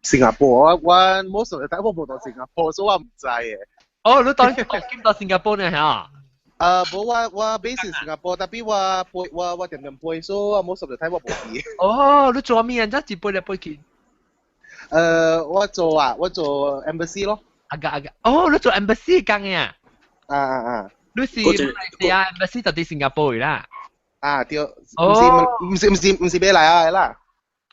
新加坡我most of the time 我冇到新加坡，所以我唔知嘅。哦，你當見到新加坡呢嚇？冇我 base 喺新加坡，但係我點背，所以 most of the time 我冇去。哦，你做咩人家自背嚟背去？我做 embassy 咯。哦，你做 embassy 講嘅啊。你是馬來西亞 embassy 就喺新加坡啦。啊，對。唔是馬來亞啦。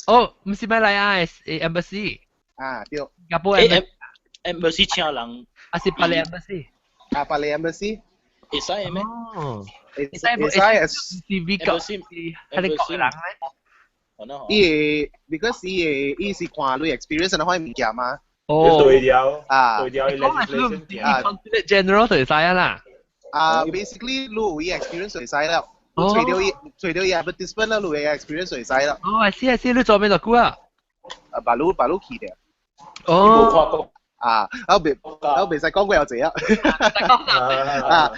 哦，唔是馬來亞係 embassy。啊，對。新加坡 embassy 請人。啊，是巴黎 embassy。啊，巴黎 embassy。會使咩？會使 CV 個係你個人咩？because 伊是看你 experience 嘅開物件嘛。哦。對了。啊。對了 legislation。Consulate General 就會使啦。basically 你有 experience 就會使啦。除了 advertisement 啦，你嘅 experience 隨晒啦。哦，係，你做咩落股啊？白佬去嘅。哦。啊，我未使講過有這啊。啊，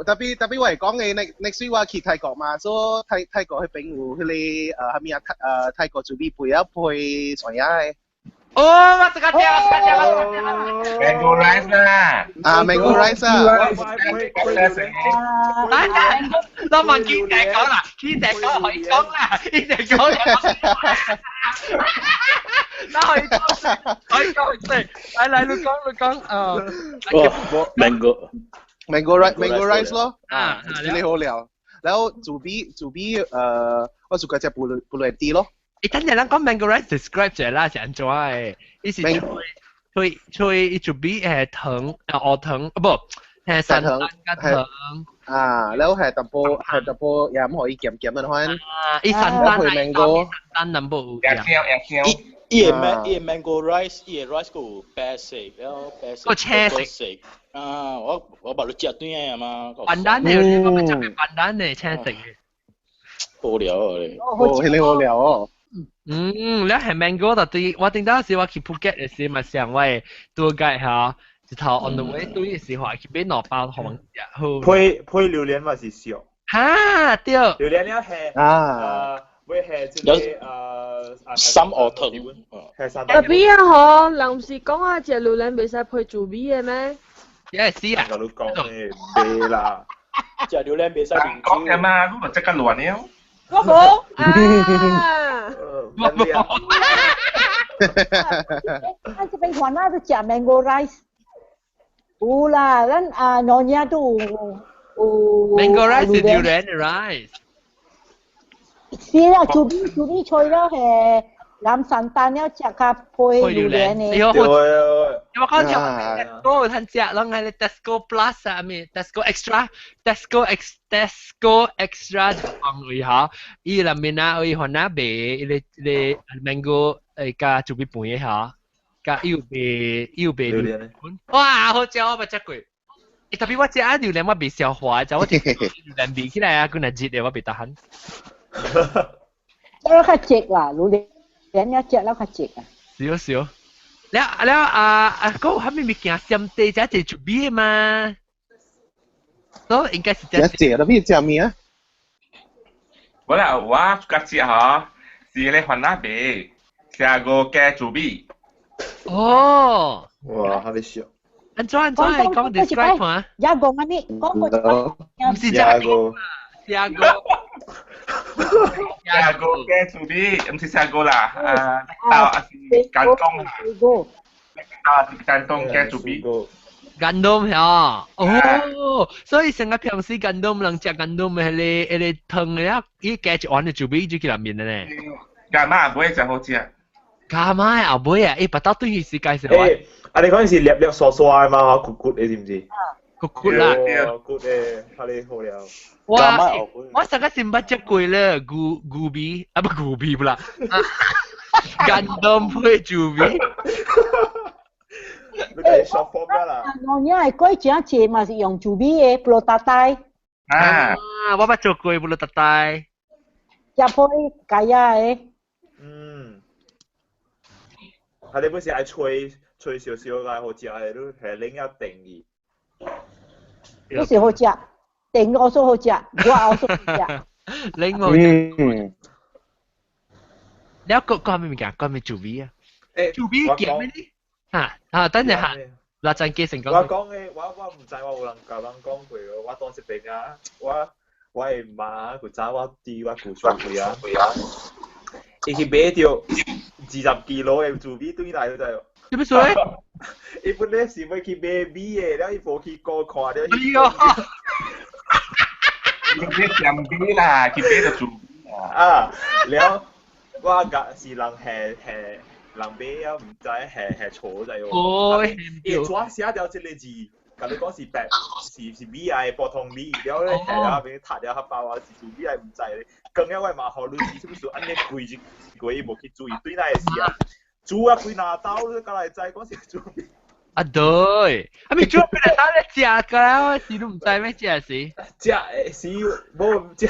特別我係講嘅 next week 我去泰國嘛，所以泰國去邊有佢哋係咪啊？泰國準備配上嘢。哦，我這個聽Mango rice 啦。啊 ，Mango rice 啊。我問堅石講啦，堅石講可以講啦，堅石講可以講對，嚟你講Mango rice 咯，你好聊，然後做比我做嗰隻布雷蒂咯。等陣講 mango rice describe 者啦，係安怎嘅？伊是吹做比藤鵝藤啊不係山丹加藤啊，แล้ว係特波又唔可以鹹嘅款。啊，伊山丹係 mango，山丹南部有。伊個 mango rice，伊個 rice 個白色，了白色。個青色。啊，我把你食對啊嘛。笨蛋嚟，我咪就係笨蛋嚟，青色嘅。好聊嚟。哦，你好聊哦。你係 mango 就對，我頂到時我去 Phuket 嘅時咪上位 tour guide 嚇，一頭 on the way 對嘅時候去買兩包紅食，配榴蓮嘛是少。嚇對。榴蓮了係會係即係三鵝藤。特別啊，嗬，臨時講啊，隻榴蓮未使配做咩嘅咩？因為是啊。我都講嘅未啦。隻榴蓮未使連講嘅嘛，如果即刻亂了。我冇啊！那這邊話那都食 mango rice，有啦，咱Nyonya都有 mango rice 係榴蓮嘅 rice。是啦，做啲菜咯係藍山丹了食較配榴蓮嘅。因為我講條我有睇食，攏係 Tesco Plus 啊，咪 Tesco Extra 就放位嚇，伊裏面啊，伊可能賣伊 mango 加做邊盤嘢嚇，加又賣榴蓮。哇，好食我咪食過。特別我食啊榴蓮我未消化，就我食榴蓮味起來啊，佢那熱嘅我未得閒。แล้วก็เจ็กล่ะรู้เลยเรียนเนี่ยเจ็กแล้วก็เจ็กอ่ะ少แล้วก็還沒見上帝只係做咩嘛？都應該是只隻啦，邊隻咩啊？我啦，我個隻嗬是咧番那貝，食個嘅做咩？哦，哇，好你笑。安怎講 describe 嘛？一個安尼講個唔是只個。Sago ke Subi, mesti sago lah. Tahu asli kantong lah. Tahu kantong ke Subi. Gandum ya. Oh, so 所以成日平時 gandum 人食 gandum 係湯咧，伊加一碗嘅Subi就去入面咧。加碼唔會就好食。加碼啊，唔會啊，不到對於是介紹話。你嗰陣時粒粒傻傻嘛，焗焗你知唔知？焗啦，焗誒，係你好了。我成日先不食過咧，Gobi 啊不 Gobi 不啦，Gandum 配Subi。你係 short form 啦。我因為嗰隻字嘛是用Subi嘅 Pulau Tatai。我不做過 Pulau Tatai。入去kaya嘅。係你本時係脆少少嘅，好似係都係另一定義。嗰時好食。定我都好食，我好食。另外，你講咩嘢？講咩Subi啊？Subi叫咩呢？等陣嚇，嗱陣記成講。我講嘅，我唔知我有人教人講過，我當時病啊，我係媽佢找我啲我顧錯佢啊，伊去買條20 kilo 嘅Subi對嚟就。做咩水？伊本來是要去買米嘅，然後伊冇去過看了。哎呀！佢鹹啲啦，佢俾就做。แล้วว่า是人係人俾啊，唔知係錯就係。哦，伊抓寫掉這個字，咁你講是白是米係普通米，然後咧係啊俾撻咗黑包啊，是做米係唔知咧，更加為嘛好你是不是按呢貴就貴冇去注意對那嘅事啊，煮啊貴拿刀都過來知講是做米。啊對，啊咪做邊嚟打你食㗎啦，時都唔知咩食時。食是無食，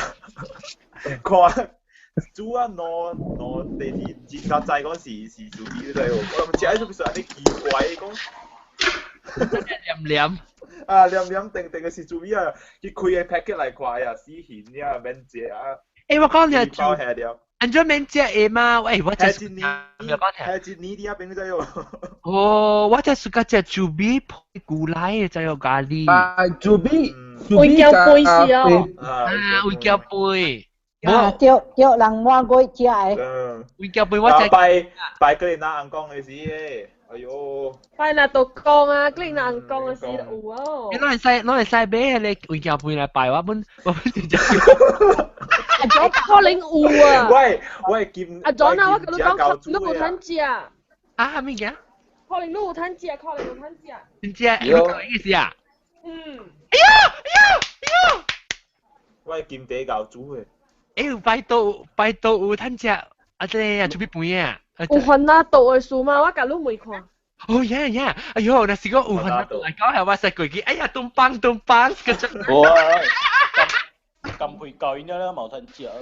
看煮啊攞第二節較濟嗰時做咩都係喎，我唔知喺做咩上啲奇怪講。黏啊黏定嘅是做咩啊？佢開個 packet 嚟看啊，死險呀，免食啊！誒，我講你煮包下了。安怎免食誒嘛？喂，我真係一年啲啊，邊個有？哦，我真係食豬髀配古來嘅，真有咖喱。啊，豬髀叫杯是哦。啊，會叫杯。啊，叫人摸過食誒。會叫杯我真。拜佢哋拿硬講嘅事誒，哎呦！拜那度講啊，佢那硬講嘅事有哦。你攞嚟買你會叫杯嚟拜我本直接。阿 John 可能有啊。喂，劍。阿 John 啊，我同你講，你有攤食。啊，咩嘅？可能你有攤食，可能有攤食。真正有講意思啊？哎呀！喂，劍地教煮嘅。誒，拜到有攤食，啊啲啊做咩盤啊？有番那道嘅樹嘛，我甲你未看。哦呀，哎呦，那是個有番那道嚟講係話食過去，哎呀，東邦嗰種。哇！咁配舊呢啦，冇吞食咯。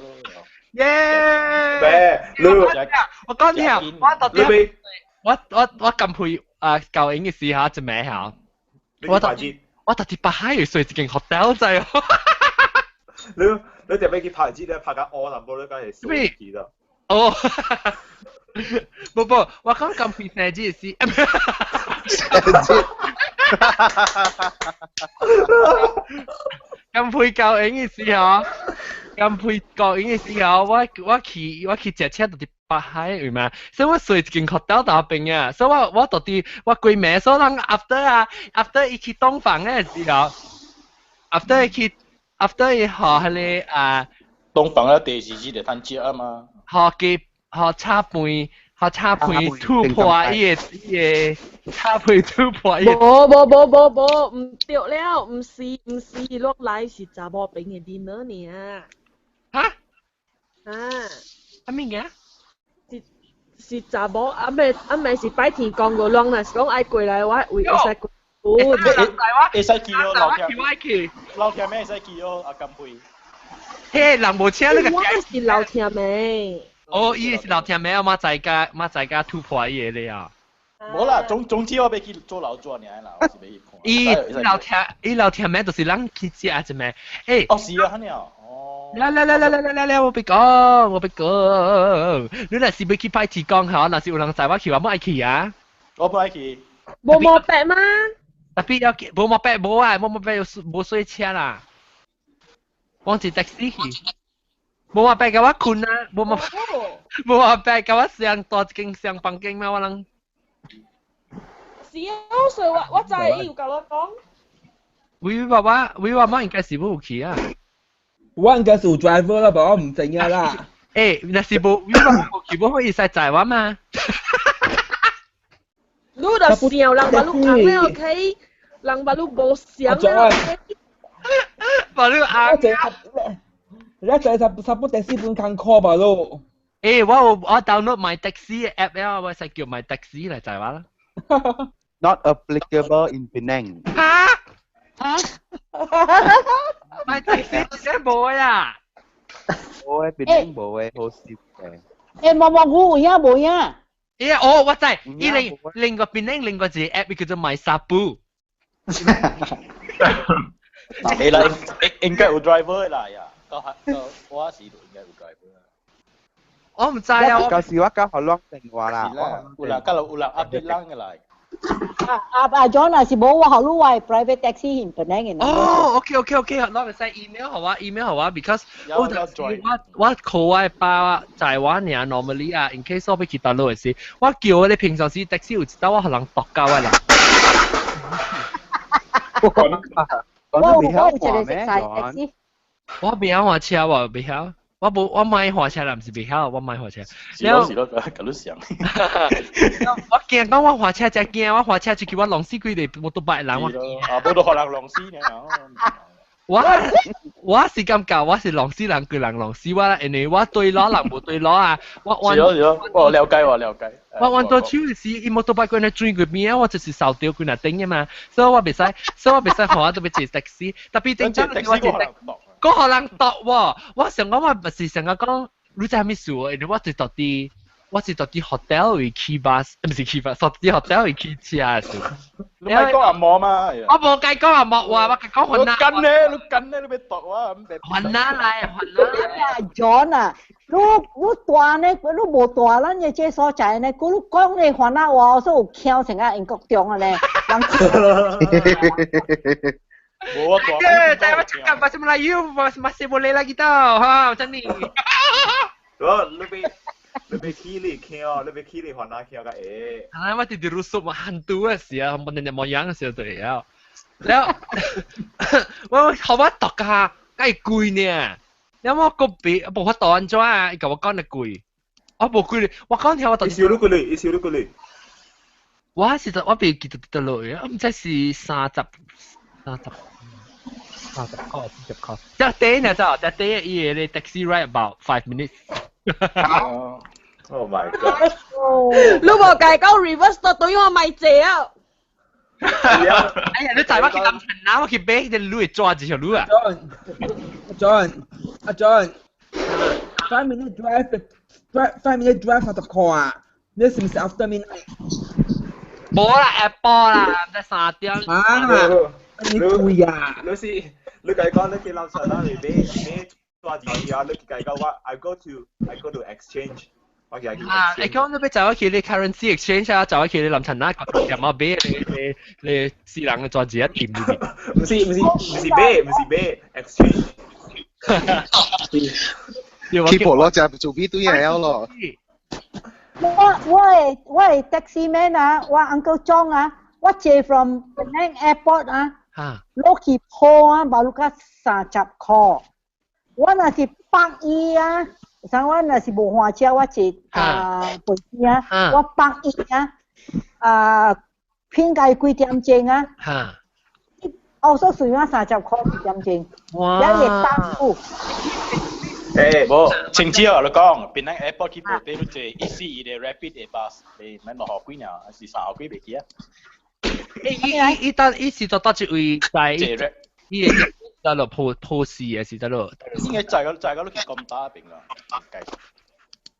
耶！我講聽，我咁配舊影嘅試下隻名嚇。我特別把閪要睡一間 hotel 仔哦。你哋俾佢拍子咧，拍緊我林波呢間係水記啦。哦，不，我講咁配生字嘅事。咁配舊影嘅時候，咁配舊影嘅時候，我去食車到啲北海，明嘛？所以我睡一間 hotel 大邊啊，所以我到啲我鬼名，所以人 after 一去東房嘅時候 ，after 一學係你東房咧第四節嚟攤食啊嘛。學叉背突破伊個叉背突破伊。冇，唔對了，唔是落來是查某朋嘅 dinner 呢。嚇？啊咩嘅？是查某，啊咪是擺天講個啷啦，是講愛過來我會使過。會使記哦，老聽咩會使記哦，阿金配。嘿，人無請你個。我是老聽咩？哦，伊是老聽咩？我在家突破伊個了。冇啦，總之我俾佢做老做呢啦，我是俾佢看。伊老聽咩？就是人去食啫咩？誒。哦，是啊，肯定哦。來，我俾講。你若是要去派提講嚇，若是有人在我去，我冇愛去啊。我冇愛去。冇白嗎？特別要冇白冇啊，冇白冇水車啦。我是 taxi 去。冇話白嘅我困啊，冇話白嘅我上大間上房間咩我能。是啊，所以我就係要甲我講。we 話應該是冇去啊。我應該是有 driver 啦，不過我唔知啊啦。誒，那是冇 we 話冇去，冇可以使載我嘛？你就笑人把你硬咧 OK， 人把你冇想咧 OK。把你硬。你一仔差不多4本間 call 吧咯。誒，我 download my taxi app 咧，我使叫 my taxi 嚟載我啦。Not applicable in Penang. My taxi 真冇啊！冇Penang冇好少嘅。冇呀冇呀。哦，我知，另個 Penang 另個字 app 叫做 My Sabu。係啦，應該有 driver 啦呀。我是應該有 driver 啦。我唔知啊。舊時我交學啷電話啦。有啦，update 啷嘅啦。阿 John 啊，是冇我學路係 private taxi in Penang 嘅。哦，OK，我咪使 email 好啊 ，because 我 call 我爸在我呢 normally 啊 ，in case 我俾佢打路嘅事，我叫我哋平常時 taxi 有知道我可能度交啊啦。我未曉話咩？我未曉話車，我未曉。我買貨車啦，唔是未曉，我買貨車。是咯，咁都想。我驚講我貨車真驚，我貨車就叫我浪死佢哋冇到白人我。冇到學人浪死呢。我是感覺我是狼死人巨人狼死我啦，因為我對攞人無對攞啊，我我了解。我揾到手是伊摩托巴佢那轉佢邊啊，我就是掃掉佢那頂嘅嘛，所以我袂使學我都要坐 taxi，特別正常我坐 taxi，嗰可能度喎，我想講我唔是成日講，你知係咩事喎？因為我是到啲 hotel 去 key bus， 唔是 key bus， 到啲 hotel 去 key 車啊！你咪講阿莫嘛？我冇計講阿莫話，我計講雲南。你跟咧，你咪讀啊！雲南嚟。John 啊，你大呢，你無大咱嘅這所在呢，佢講你雲南話，我說有腔成個英國中啊呢。冇啊，saya cakap bahasa Melayu masih boleh lagi tau. Ha, macam ni. Lebih kiri kau, lebih kiri Honda kau kan mati dirusuk hantu sih ya, nenek moyang sih tu ya. แล้วว่าเขาว่าตอกกาไอ้กุยเนี่ยแล้วว่าก็ปีบอกว่าตอนจ้าไอ้กับว่าก้อนไอ้กุยอ๋อบอกกุยว่าก้อนเที่ยวตอนอีสิวลูกกุยว่าสิว่าปีกี่ตัวเลยอ่ะไม่ใช่สิ30 cost 10 cost จะเต้เนี่ยจ้ะจะเต้อีเลย taxi ride about 5 minutes Oh my god ลูกบอกไก่ก็ reverse ตัวตัวยังไม่เจ๋อ哎呀，你知我去南城啊，我去買迄個驢抓一條驢啊。John, 5 minute drive 發特課啊！你是唔是 after midnight？ 冇啦 ，Apple 啦，唔使3點。你攰啊！你計講你去南城啊，你買抓住啊，你計講我 I go to exchange。你講你俾就去你 currency exchange 啊，就去你臨陳啊，又冇俾你私人嘅裝置一掂呢邊。唔是俾 exchange。Keep 攞只做 B 堆嘢咯。我係 taxi man 啊，我 Uncle John 啊，我借 from Penang Airport 啊，攞去鋪啊，冇攞30塊。我那是100啊。像我那是無花車，我坐飛機啊，我100啊，偏計幾點鐘啊？我所算我30塊幾點鐘，一日3副。冇，前次我講，邊個 airport 去部隊都坐142嘅 rapid bus，你咪落學幾年，是30幾未記啊？伊是到一位在伊得落鋪市嘅是得落。應該就係嗰啲咁打邊啊！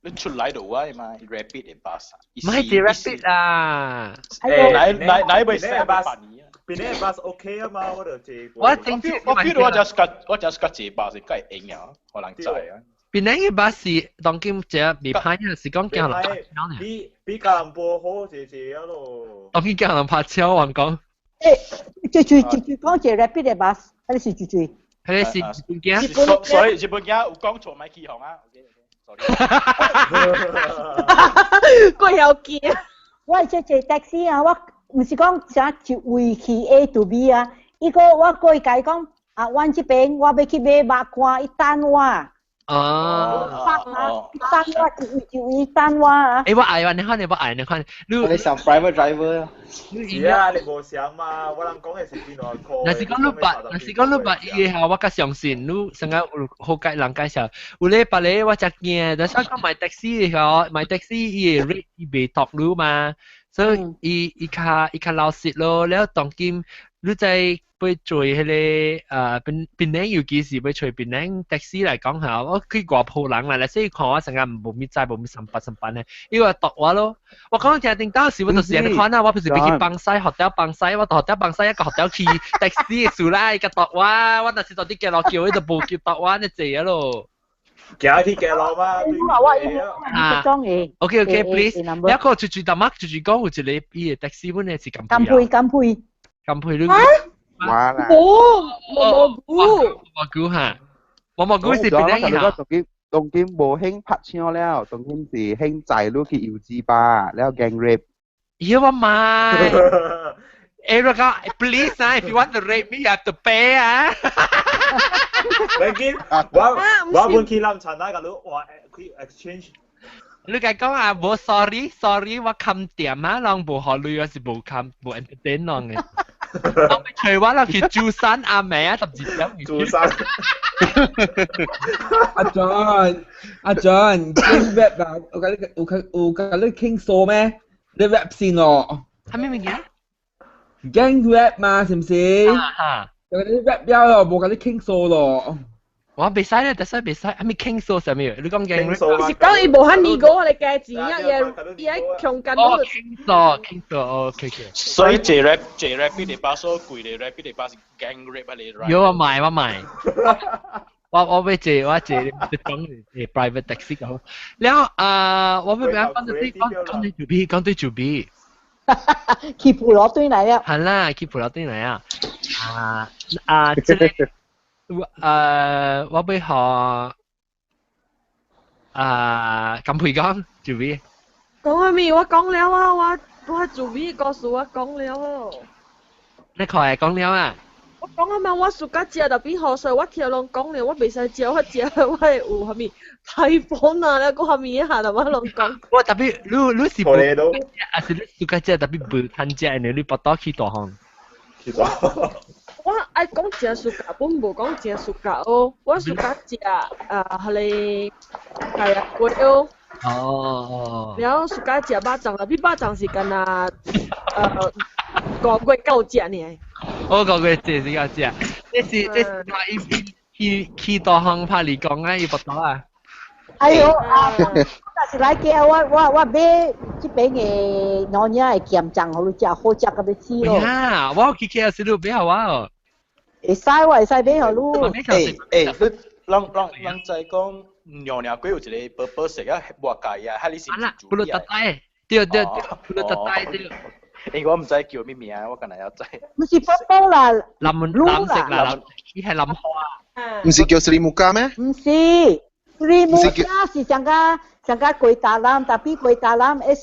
你出嚟度啊嘛 ，rapid bus。唔係 rapid 啊！哪一位係 bus？邊啲 bus OK 啊嘛，我就借。我 feel 我just cut 借 bus，梗係硬啊，可能就係啊。邊啲 bus 是當今只未拍嘅，是講叫人比加林波好借啊咯。當今叫人拍車，我講。最講借 rapid bus，係是最。係是日本嘅。所以日本嘅有講錯咪起行啊。佢有見。我即係 taxi 啊，我唔是講想一位去 A to B 啊，伊個我過去講啊，阮這邊我要去買肉乾，伊等我。單位單位啊！我愛你看，你上 private driver 啊？係啊，你無想嘛？我諗講嘅是邊度個？若是講你捌伊嘅話，我較相信你成日有好介人介紹。有咧別咧，我真驚，但係講買 taxi 嘅話，買 taxi 伊嘅 rate 伊未讀你嘛，所以伊較老實咯。แล้ว當今你在ไป做迄個檳城尤其是要做檳城 taxi 嚟講下，我去外鋪人嚟，所以看我成日無咪知無咪上班咧，伊話讀我咯。我講聽定當時我就是人看啊，我平時要去幫西學掉幫西，我學掉幫西一個學掉去 taxi 嘅數啦，伊個讀我，我那時到啲嘅落叫，伊就無叫讀我呢隻咯。行去嘅落嘛，OK please，一個住講有一個伊嘅 taxi 本嚟是咁配咯。哇啦！蘑菇嚇，蘑菇是邊啲嚇？當今無興拍槍了，當今是興載路去油脂吧，แล้ว gang rape。要我買。Erica, please, if you want to rape me, you have to pay 啊。你見我本去南城那個路話佢 exchange。你講啊，冇 sorry，我冚店啊，人無學女，我是無 entertain 人嘅。我隨話啦，去珠山阿妹啊，12點。珠山。阿 John， game rap 啊，有甲你傾數咩？你 rap 先咯。係咩物件？game rap 嘛，是唔是？有啲 rap 標咯，冇甲你傾數咯。我袂使咧，特使袂使，係咪傾數上面？你講傾數啊？是講伊無遐尼個，你加錢啊，伊喺強緊嗰度。傾數 ，OK。所以J rap 比你把所貴嘅 rap 比你把是 gang rap 啊你 rap。有我買。我會借講private taxi 咁。然後我會俾講對住 B。去普羅對嚟啊。係啦，去普羅對嚟啊。即係。我俾學咁培講做咩？講下面我講了啊，我做咩告訴我講了啊？你佢係講了啊？我講啊嘛，我暑假食特別好，所以我聽人講了，我未使食，我食我係有下面太煩啦，你講下面一下就我人講。我特別你是冇，還是你暑假食特別冇參加呢？你不到去大行？去大行。我愛講食暑假，本無講食暑假哦。我暑假食迄個係啊粿哦。哦。然後暑假食肉粽，特別肉粽是干那5月9隻呢。我5月節是9隻，這是話去大行拍你講啊，伊不到啊。哎呦但是來嘅我買這邊嘅老娘嘅鹹醬，好食好食個要死咯。呀，我去 KFC 都俾好啊。會使買好咯。你人在講娘娘鬼有一個寶石啊，活計啊，係你是唔是主？不如特帶，對，不如特帶對。我唔知叫咩名，我可能有知。唔是寶寶啦，藍色啦，伊係藍花。唔是叫斯里木加咩？唔是，斯里木加是上個鬼打籃，但係鬼打籃會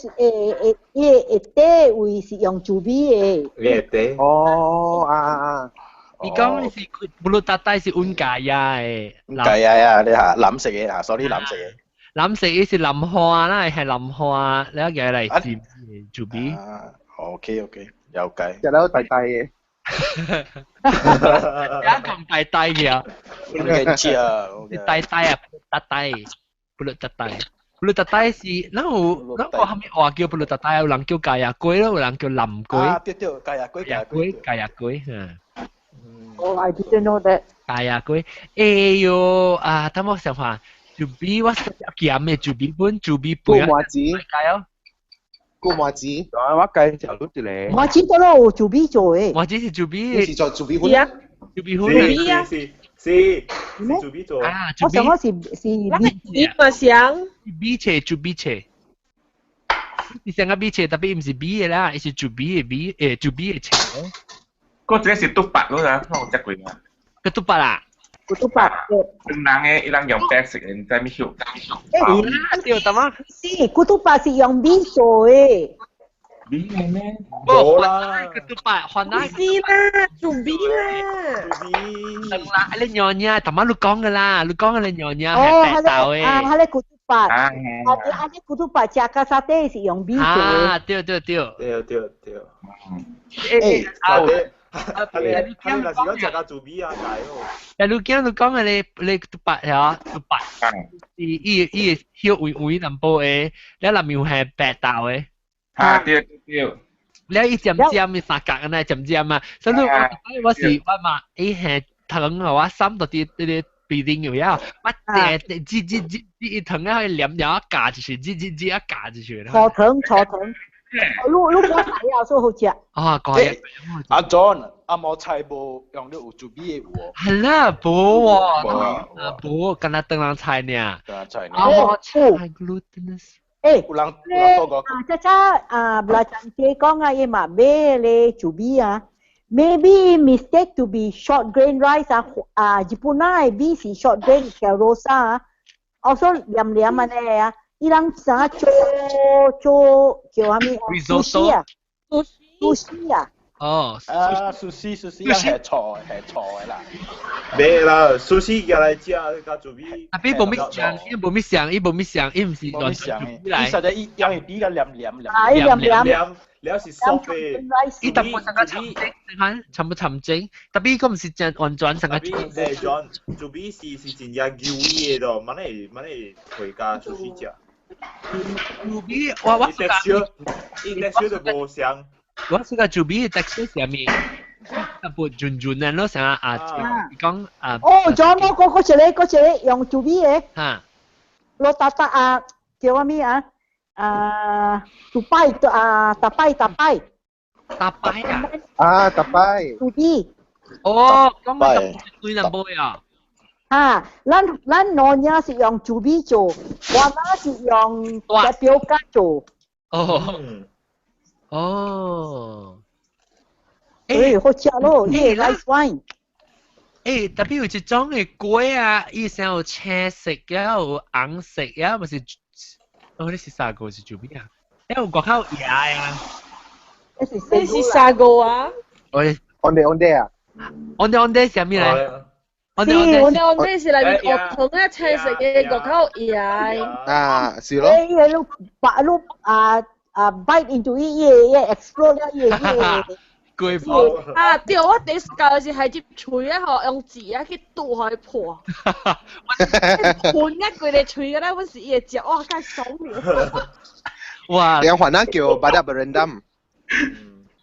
底位是用豬皮嘅。會哦你講你是不如特帶是溫家呀誒。溫家呀，你係藍色嘅，sorry 藍色嘅。藍色嘅是藍花啦，係藍花，你一個嚟佔豬皮。OK，有計。食到大大嘅。而家咁大大嘅。你嘅知啊？你大大啊，不如特大。不如特大是，嗱我後面話叫不如特大，有人叫芥亞龜咯，有人叫藍龜。啊，對，芥亞龜。Oh, I didn't know that. 芥亞龜，哎呦等我想下，豬皮我食鹹嘅豬皮本，古麻子。古麻子。我介紹到啲麻子都有豬皮做嘅。麻子是豬皮。你是做豬皮粉？豬皮粉啊。是豬皮做。啊，我想我是米嘛想。豬皮切。你想個米切，特別唔是米嘅啦，係豬皮嘅豬皮嘅切。嗰隻是篤白咯，我食過啊。個篤白啊？個篤白。人嘅，伊人用白色嘅，唔知咩曉。對，得嗎？是，個篤白是用米做嘅。米係咩？冇啦，個篤白換啦。是啦，做米啦。得啦，你娘娘，頭晚你講嘅啦，你講嘅你娘娘係白豆嘅。係咧個篤白。啊，你個篤白食個沙爹是用米做嘅。啊，對。係那時講食個做米啊，大哦。你講嘅你篤白嚇，篤白。伊曉微淡薄嘅，你內面係白豆嘅。啊，對。你一漸嘅三角嘅呢，漸啊，所以我是我嘛，伊係糖啊，我三到啲必定有呀，我一糖啊，可以黏咗一夾住去，一夾住去。炒糖。你講係啊，所以好食。啊，講阿 John， 阿毛菜無用你有豬皮嘅喎。係啦，冇，冇，跟他燈籠菜呢。阿毛菜 glutinous。有人多個。belajar dia 講啊，伊嘛買咧豬皮啊。Maybe mistake to be short grain rice 日本那邊是 short grain carosa also 黏啊咧啊。伊人啥做叫啥物 sushi 啊 sushi 啊哦sushi 係錯嘅啦咩啦 sushi 嘅嚟食個做咩啊冇咩想伊唔是亂伊實在伊因為啲個黏了是 soft 嘅，伊特別成個沉靜，你看沉不沉靜？特別個唔是真完全成個。誒，John，做邊是真正叫伊嘅咯，乜嚟回家出去食。做邊我伊 texture 就冇香。我是個做邊 texture 上面，特別潤潤嘅咯，成啊講啊。哦，John，我嗰隻用做邊嘅？嚇。攞打啊，叫咩啊？tapai tapai 啊tapai တူ啲哦咁咪對能背啊咱農業是用豬鼻做，我媽是用隻表格做好食咯，呢個 rice wine 特別有一種嘅粿啊，伊先有青色嘅，有紅色嘅，咪是你是啥個是做咩啊？你有國口嘢啊？你是啥個啊？我哋啊？我哋係咩嚟？我哋是嚟學同一青色嘅國口嘢。啊，是咯。你把你bite into 嘢 explode 嘢。巨破啊！對，我第一教是係接喙啊，學用字啊去剁去破。判一句你喙嘅咧，嗰時嘢食，哇，梗係爽了。哇！兩環啊叫 badak berendam。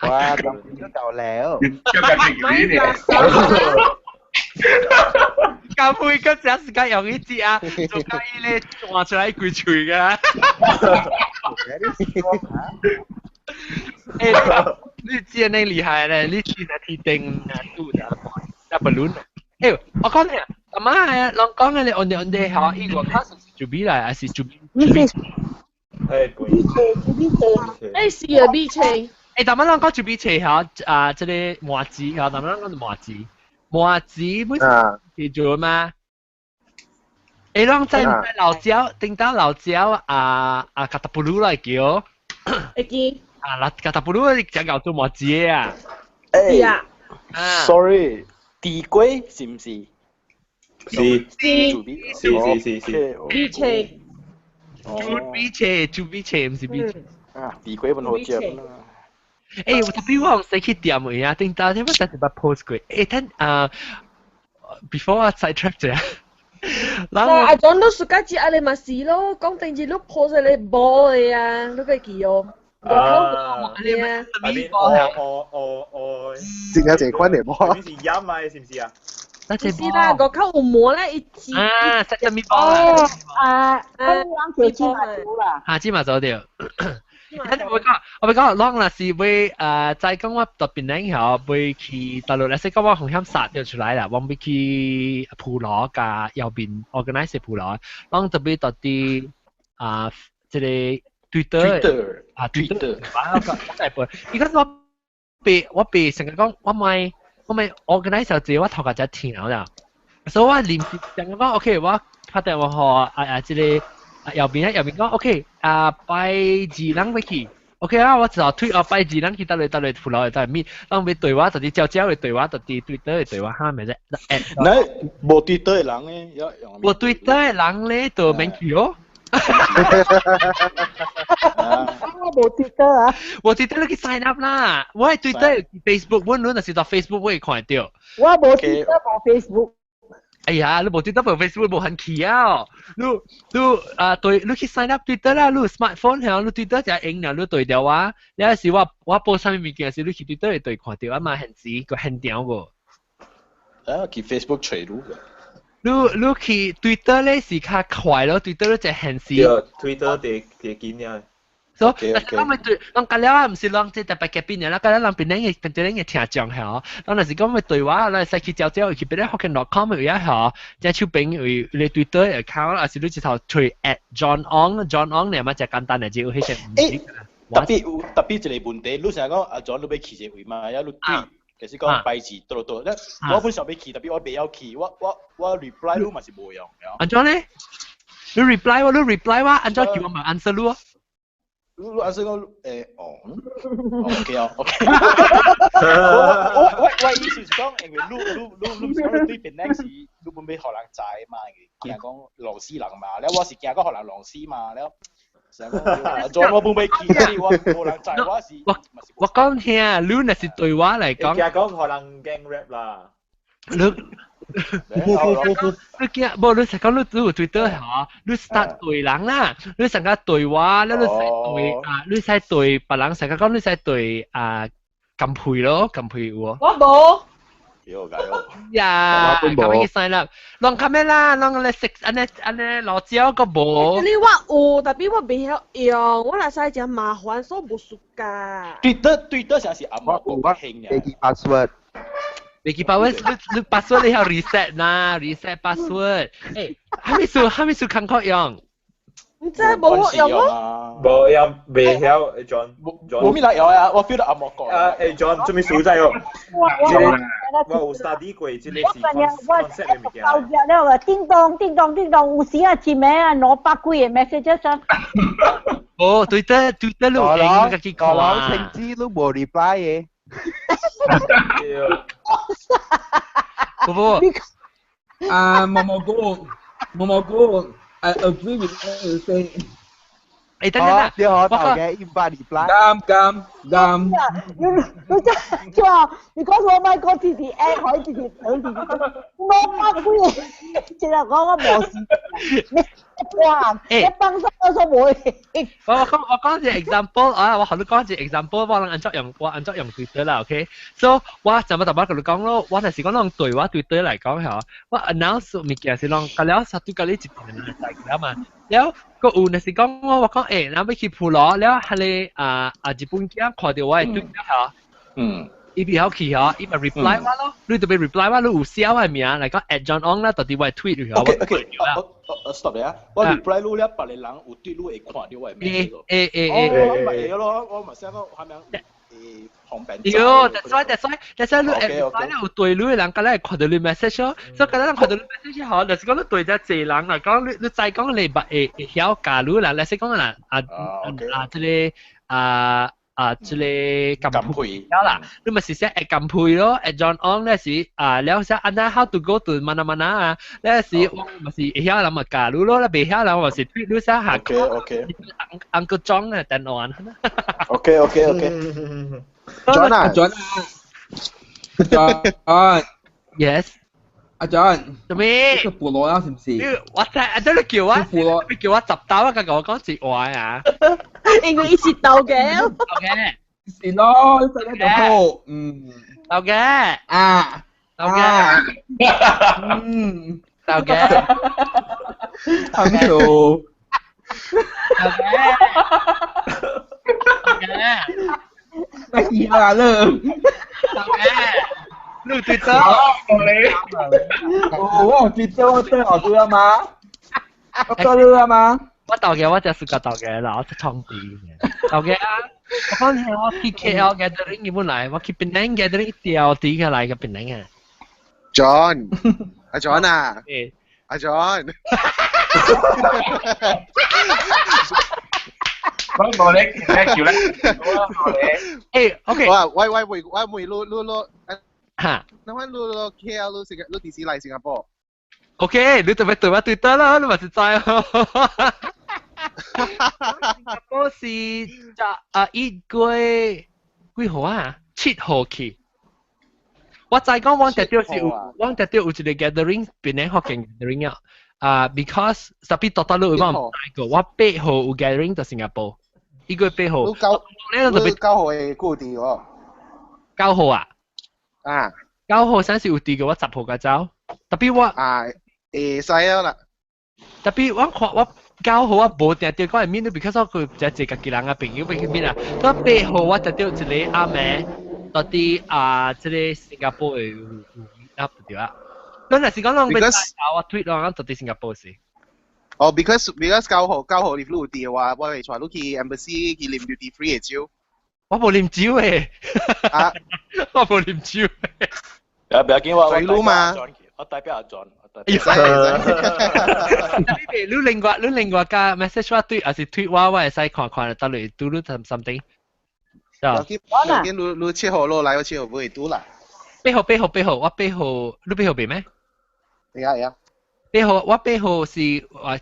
哇，咁都夠了。教會嗰陣時間用呢支啊，做雞咧話出嚟句喙㗎。你知你厲害咧，你知那鐵定啊都打不亂。我講你啊，阿媽係啊，講嘅你on the嚇，依個卡是做邊嚟還是做邊？是啊 ，B 車。但係講做邊車嚇啊？即係麻子嚇，但係講麻子本身記住嘛？講在老椒，定到老椒卡塔布魯嚟叫。會記。卡塔布魯你講搞做麻子啊？係啊。Sorry，地龜是唔是？是。B 車。做 B 車唔是 B 車。啊，地龜本好食啦。我特別我唔使去點嘅呀，定到點解特別 post 佢？等before 我 side track 啫。阿 John 都暑假節啊，你咪試咯，講定住都 post 你播嘅啊，都可以記哦。你啊，正有這款嚟麼？你是飲啊？是唔是啊？是啦，個口有膜咧，一支。食咗面包啦。香港條芝麻糊啦。芝麻做掉。我咪講，long 啦是會在講我特別靚後會去大陸，你識講我紅磡殺咗出來啦，我會去普羅㗎右邊 organize 普羅，long 特別特啲即係 Twitter 大半，而家我被成日講我咪 organize 自己我頭殼就條啦，所以我連成日講 OK 我拍電話學即係。右邊講 OK 拜二人去 OK 啦，我就推拜二人去得嚟扶落嚟就係咩？當佢對話就啲招嘅對話就啲 Twitter 嘅對話蝦咪啫？你冇 Twitter 嘅人咧，冇 Twitter 嘅人咧就免去咯。我冇 Twitter 啊！冇 Twitter 你去 sign up 啦。我係 Twitter Facebook 本來就是到 Facebook 會看到。我冇 Twitter 冇 Facebook。哎呀，你冇 Twitter 冇 Facebook 冇很奇啊！你對，你去 sign up Twitter 啦，你 smartphone 係你 Twitter 就用啦，你對掉啊！你有時我報上面物件時，你去 Twitter 對看到啊嘛，很直個很屌個。去 Facebook 隨路嘅。你去 Twitter 咧是較快咯 ，Twitter 咧就很時。Twitter 地見啊。所以，但是我咪對，人隔了唔是人即特別嘅邊人啦，隔了人邊啲嘅聽講係嗬，當然是講咪對話，咱使去招去邊啲學嘅 .com 有一嗬，即係出邊有你 Twitter account，還是你直頭推 @John On 你咪就簡單嚟就係成。特別一個問題，你成日講阿 John 你要去一位嘛，有你對，其實講拜字多，我本上要去，特別我未有去，我 reply 你嘛是冇用。安怎咧？你 reply 我，安怎叫我咪 answer 你啊？我answer 講OK 啊 OK。我意思是講，因為你對邊個是你本俾學人知嘛，驚講狼死人嘛，แล้ว我是驚講學人狼死嘛，แล้ว John 我冇俾見，我冇人在我是。我講聽，你若是對我嚟講，其實講可能驚 rap 啦。你見冇？你成講你有 Twitter 嚇，你 start 對人啦，你成個對話，你使對你使對別人，成個講你使對撳配咯，撳配喎。我冇。有。呀，咁樣使啦，攞卡咩啦？攞嚟食安尼辣椒個冇。你我有，但係我未曉用，我嚟使真麻煩，所以冇熟㗎。Twitter 成是阿媽講興嘅。你 password。你 password 你要 reset 啦 ，reset password。誒，係咪看過用？唔知冇用咯。冇用，未曉 John。冇咩嚟用啊？我 feel 到阿莫講。John 做咩數仔哦？我有 study 過，即係是 concept 嘅物件。你話叮當，有時啊字名啊攞百幾嘅 message 上。哦，對得你有影個結果啊？我情知都冇 reply 嘅。不，毛哥 I agree with what you say. 等，你好頭嘅100 reply。啱。你話你講我咪講次 at 可以次兩次，我乜嘢？淨係講我冇事。哇！一崩身我都冇。我講隻 example 啊，我學你講隻 example， 我按作用 Twitter 啦 ，OK？So 我就咁同你講咯，我係講用對話 Twitter 嚟講嚇，我 announce 物件是講，隔了1個禮拜就大嘛，แล้วก็有係講我講嗱要去鋪攞，แล้ว係你日本嘅看到我嘅 Twitter 嚇，伊邊好去嚇，伊咪 reply 我咯，你特別 reply 我，你有寫我名嚟講 @John On 啦，到底我 tweet 咗。OK，stop 你啊！我 reply 你了，別人有對你會看到我名咯。我咪咯，我咪寫到係咪旁邊。that's why 你 reply 你有對你嘅人，隔咧看到你 message 咯，所以隔咧人看到你 message 嚇，就是講你對隻濟人嚟講，你再講你會曉假如啦，你先講啦，即係撳配啦，你咪是寫撳配咯，John On 咧是了寫安那 how to go to mana 啊，咧是我咪是曉人咪假如咯，你未曉人咪是 tweet 你寫下。OK。Uncle John 啊，等我啊。OK。John。Yes。阿 John。做咩？呢個菠蘿啦，是唔是？我真係叫我，你叫我10刀啊，佢我講節話啊。因為是豆嘅。OK。是咯，食得就好。豆嘅。豆嘅。豆嘅。很ถู豆嘅。ไม่มีอะไรเลย录对的，我知道我对我对了吗？我对了吗？我豆嘅，我就是個豆嘅啦，我係創地嘅。豆嘅啊，我講係我去 KL gathering 嘅本來，我去 Penang gathering 一條地嘅嚟嘅 Penang 啊。John， 阿 John 啊，阿 John。我咧叫咧，誒，OK。我會錄嚇。那我錄 KL 錄電視嚟新加坡。OK，你特別對我對得啦，你咪是知咯。新加坡是1月幾號啊？7號去。我再講，我特別有一個 gathering，變成學嘅 gathering 啊。because tapi total 都冇唔大個，我8號有 gathering 在新加坡，1月8號。9號係固定喎。9號啊？9號先是有地嘅，我10號嘅走。特別我使啦。特別我看我9號我冇定掉講係面， because 我佢就自己人嘅朋友俾佢面啊。到8號我就掉一個阿妹，到啲即係新加坡嘅有 up 掉啊。嗰陣時講我俾我 tweet 咯，到啲新加坡時。because 9號你錄地嘅話，我哋傳到去 embassy 去啉 duty free 嘅招。我冇啉酒誒。我冇啉酒。不要緊，我錄嘛。我代表阿 John。你另外加 message 我tweet，還是 tweet 我會使看到你do something。你7號落嚟，我7號唔會do啦。8號，我8號，你8號俾咩？係啊。8號我8號是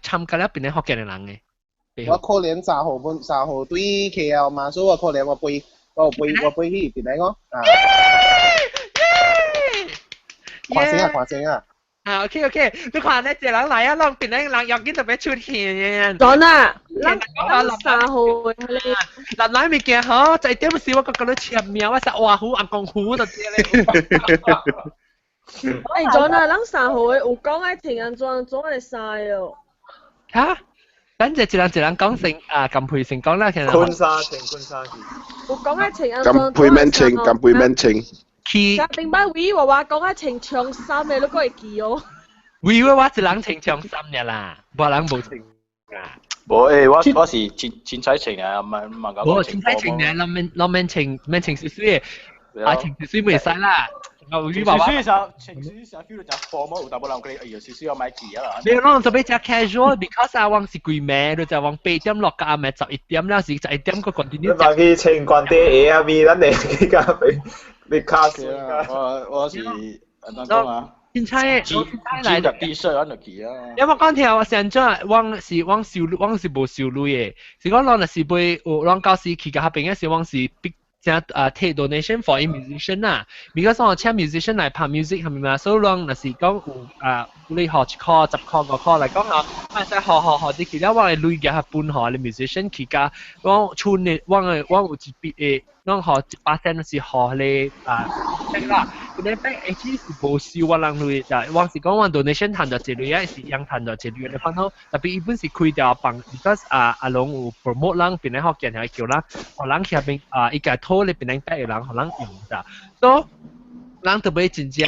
參加了邊啲學嘅人嘅我可憐3號對 KL 嘛，所以我可憐我背去邊個啊？看聲啊！啊 ，OK， 你看咧，一人來啊，讓邊人要緊特別出現。講啊，3號嘅人來物件好，就點時我覺得簽名，我實話虎阿公虎就知咧。講啊，3號嘅有講愛停安怎會使哦？嚇？等陣一人講成咁配成講啦，其實。坤沙去。有講愛停安咁配免清。家頂擺位話講愛穿長衫嘅，你個會記哦。位我一人穿長衫嘅啦，無人無穿啊。無誒，我是穿彩穿啊，唔係講。我穿彩穿嘅，เรา免穿少少嘅，穿少少未使啦。穿少少feel 就formal，但冇人佢有少少有買記啊啦。你講做咩只 casual？because 阿王是幾暝，你就往8點落個阿暝11點了，是11點個 continue。你話佢穿關啲嘢啊？咪咱哋而家俾卡死啊！我是怎講啊？凊彩嚟入 T-shirt 安就記啊。因為講條成張往是無收類嘅，是講咱若是被有咱教師去甲下邊嘅時，往是必正take donation for musician 啦。because 我請 musician 嚟拍 music 係咪嘛？所以咱若是講有你學1箍、10箍、5箍嚟講啊，我使學啲其他我係累嘅係半學你 musician 去甲我村嘅我有一筆嘅。咱學1%是學你即啦，佢哋俾 H 是無收我人類就，往時講我 donation 賺到一類啊，是樣賺到一類嘅翻好，特別一般是開掉幫 because 阿龍有 promote 人，邊啲學見係叫人，學人去入邊一個拖你邊啲俾人學人用咋，所以人特別真正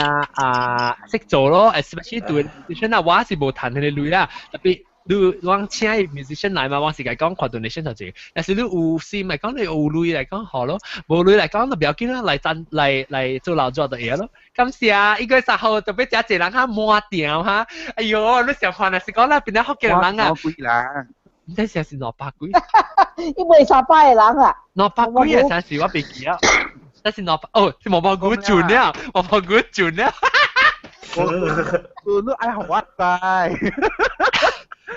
識做咯 ，especially 對 musician 啊，我是無賺佢哋類啦，特別。你往請 musician 來嘛，往時間講跨 donation 就係，但是你有線咪講你有類嚟講好咯，冇類嚟講就唔要緊啦，嚟做勞作就嘢咯。咁時啊，1月10號就俾一人嚇抹掉嚇，哎呦，你上看啊，是講啦，邊啲福建人啊？幾啦？唔知成是200幾130嘅人啊？200幾啊，成時我未記啊，但是200哦，是200幾轉了，200幾轉了。你愛學乜嘢？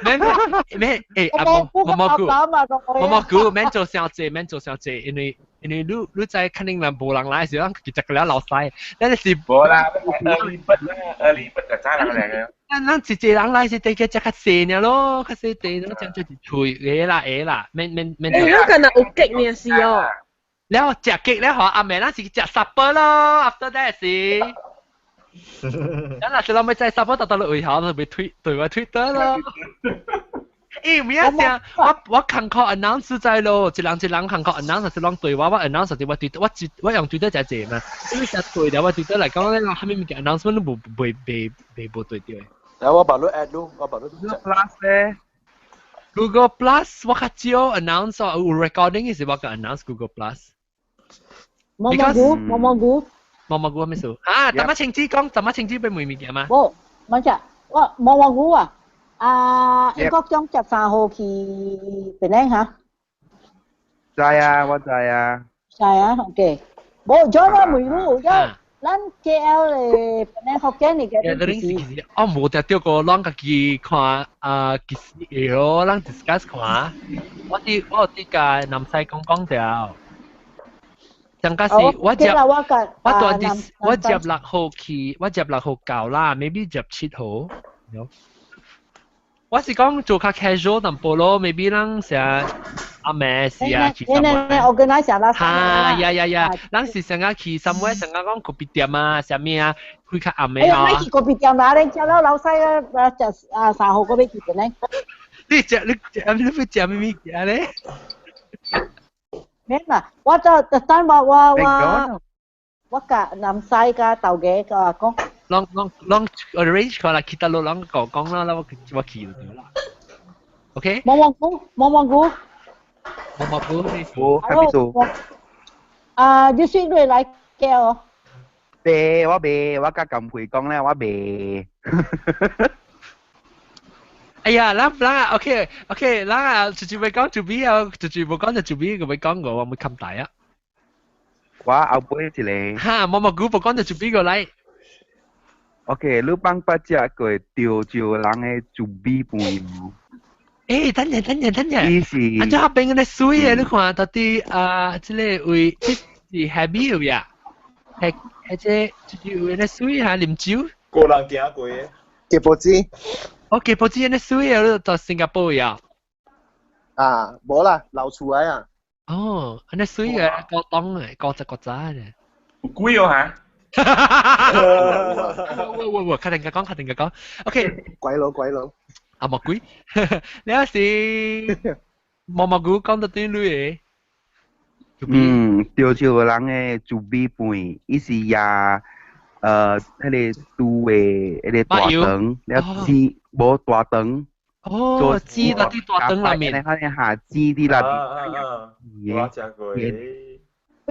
免毛菇免做小姐，因為你在肯定人無人來時，咱其實個了老細，但是無啦，early bird 就揸人嚟嘅。咱一個人來是第個只較細呢咯，較細啲，咱將一喙會啦，免。你可能有激呢事哦。แล้ว食激咧，阿妹咱是食 supper 咯 ，after that 是。咁嗱，เราไม่ใจซับเพราะตอนเราเราไป對Twitter 咯。誒，唔係啊，我看靠 announce 在咯，一人看靠 announce 是啷對我 announce 就我用 Twitter 就係嘛，因為實對嘅，我 Twitter 嚟講咧，我後面嘅 announcement 都冇對掉。然後我把你 add 咯，我把你 Plus 咧 ，Google Plus 我較少 announce 有 recording 嘅時我個 announce Google Plus。毛菇咩數？啊，怎麼稱之講？怎麼稱之俾妹妹嘅嘛？冇，唔係我毛菇啊！英國將13號去邊咧嚇？知啊，我知啊。知啊 ，OK。冇咗啦，梅菇，咱 KL 嚟邊咧學緊嚟嘅。我冇得掉個啷個去看其實嘢，啷 discuss 看。我啲個南西講掉。จังก็สิว่าจะตัวดิสว่าจะหลักหกขีว่าจะหลักหกเก่าล่ะ maybe จะชิดโหเนาะว่าสิ講做較 casual 淡薄咯 maybe 咱成阿妹是啊去 somewhere organize 啦呀咱是成個去 somewhere 成個講 coffee 店啊啥咩啊去較阿妹啊去 coffee 店啦你叫老細啊就3號嗰邊去邊咧你會食咩嘢咧咩嘛？我就特登話我甲南西甲豆嘅個講。ลอง arrange 佢啦，kita lo ลอง講啦，我ขี่啦，OK？毛毛菇咩數？係咩數？你選對嚟嘅哦。我甲咁會講咧，我未。哎呀，嗱 ，OK，嗱，直會講就邊啊，直冇講就邊個會講個，我冇咁大啊。我後背一個。哈，毛菇冇講就邊個嚟。OK，你幫把隻個調人嘅就邊半。誒，等陣，伊是啊，最後邊嗰啲水嘅，你看到啲即個位，即是 happy 呀，係即就是有啲水嚇啉酒。個人行過嘅。吉布茲。哦，吉布茲啲水啊，你到新加坡呀？啊，冇啦，流出來啊。哦，啲水嘅高檔嘅，高質嘅。好貴哦嚇！喂，確定嘅講 ，OK。鬼佬。啊，莫貴，你有時毛菇講到啲女嘅。潮州人嘅做米飯，伊是也迄個煮嘅迄個大腸，了煎無大腸。哦，煎到啲大腸裏面。可能下煎啲啦邊。我食過。